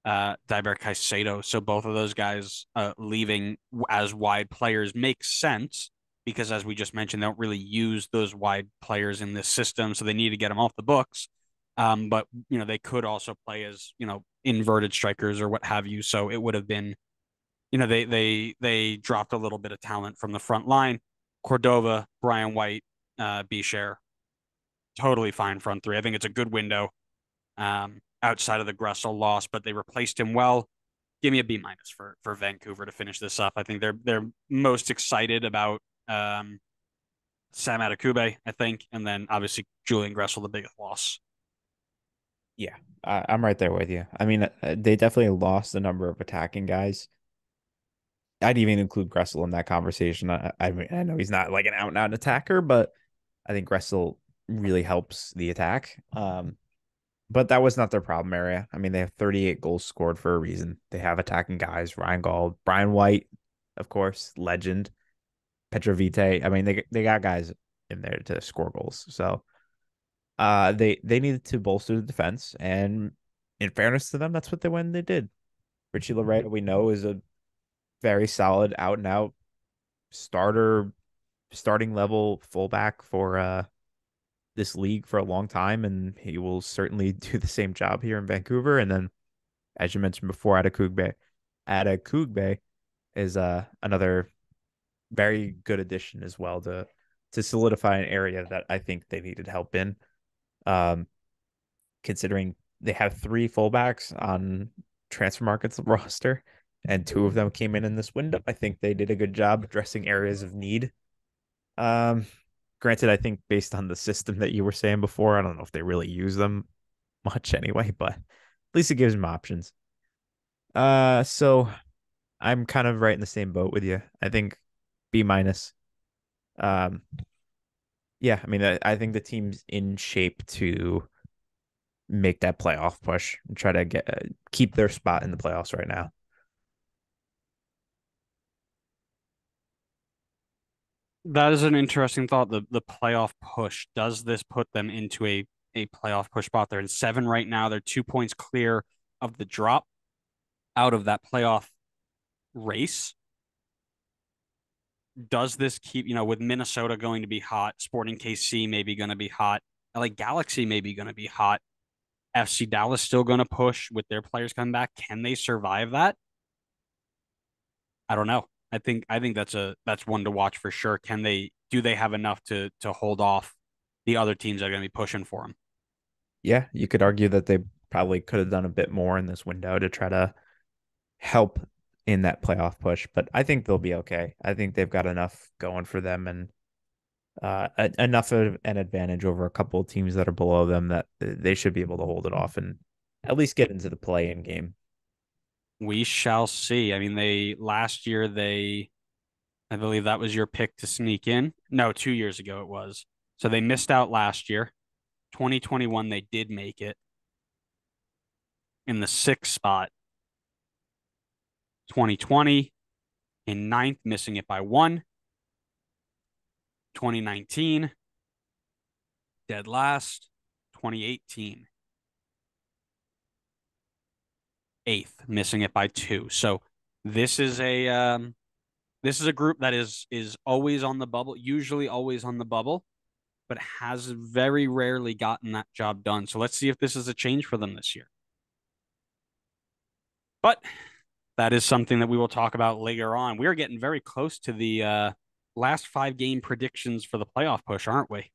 Diber Caicedo. So both of those guys leaving as wide players makes sense because, as we just mentioned, they don't really use those wide players in this system, so they need to get them off the books. But they could also play as inverted strikers or what have you. So it would have been, they dropped a little bit of talent from the front line. Cordova, Brian White, Bichir, totally fine front three. I think it's a good window. Outside of the Gressel loss, but they replaced him well. Give me a B minus for Vancouver to finish this up. I think they're most excited about Sam Adekugbe, I think, and then obviously Julian Gressel, the biggest loss. Yeah, I'm right there with you. I mean, they definitely lost a number of attacking guys. I'd even include Gressel in that conversation. I mean, I know he's not like an out and out attacker, but I think Gressel really helps the attack. But that was not their problem area. I mean, they have 38 goals scored for a reason. They have attacking guys, Ryan Gauld, Brian White, of course, legend, Petrovite. I mean, they got guys in there to score goals. So they needed to bolster the defense, and in fairness to them, that's what they did. Richie Laredo, we know, is a very solid out and out starting level fullback for this league for a long time, and he will certainly do the same job here in Vancouver. And then, as you mentioned before, Adekugbe is another very good addition as well to solidify an area that I think they needed help in. Um, Considering they have three fullbacks on transfer markets roster, and two of them came in this window. I think they did a good job addressing areas of need. Um, Granted, I think based on the system that you were saying before, I don't know if they really use them much anyway, but at least it gives them options. So I'm kind of right in the same boat with you. I think B minus. Um, yeah, I mean, I think the team's in shape to make that playoff push and try to keep their spot in the playoffs right now. That is an interesting thought. The playoff push, does this put them into a playoff push spot? They're in seven right now. They're 2 points clear of the drop out of that playoff race. Does this keep, with Minnesota going to be hot, Sporting KC maybe going to be hot, LA Galaxy may be going to be hot. FC Dallas still going to push with their players coming back. Can they survive that? I don't know. I think that's one to watch for sure. Do they have enough to hold off the other teams that are going to be pushing for them? Yeah, you could argue that they probably could have done a bit more in this window to try to help in that playoff push, but I think they'll be okay. I think they've got enough going for them and enough of an advantage over a couple of teams that are below them that they should be able to hold it off and at least get into the play-in game. We shall see. I mean, they last year I believe that was your pick to sneak in. No, 2 years ago it was. So they missed out last year. 2021 they did make it in the sixth spot. 2020 in ninth, missing it by one. 2019 dead last. 2018 eighth, missing it by two. So this is a group that is always on the bubble, usually always on the bubble, but has very rarely gotten that job done. So let's see if this is a change for them this year. But that is something that we will talk about later on. We are getting very close to the last 5 game predictions for the playoff push, aren't we?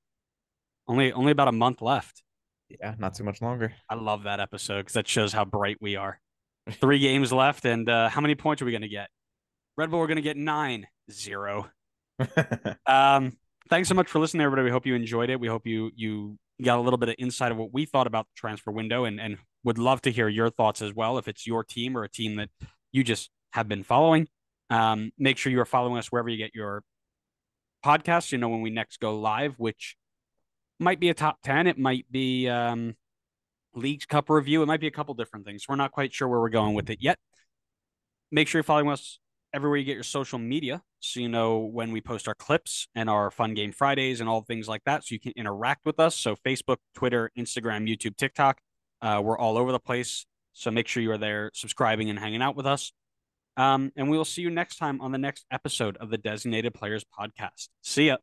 Only about a month left. Yeah, not too much longer. I love that episode because that shows how bright we are. 3 games left, and how many points are we going to get? Red Bull, we're going to get 9-0. Thanks so much for listening, everybody. We hope you enjoyed it. We hope you got a little bit of insight of what we thought about the transfer window, and would love to hear your thoughts as well. If it's your team or a team that you just have been following, make sure you are following us wherever you get your podcasts. You know when we next go live, which might be a top 10. It might be Leagues Cup review. It might be a couple different things. We're not quite sure where we're going with it yet. Make sure you're following us everywhere you get your social media so you know when we post our clips and our Fun Game Fridays and all things like that so you can interact with us. So Facebook, Twitter, Instagram, YouTube, TikTok. We're all over the place. So make sure you are there subscribing and hanging out with us. And we will see you next time on the next episode of the Designated Players Podcast. See ya.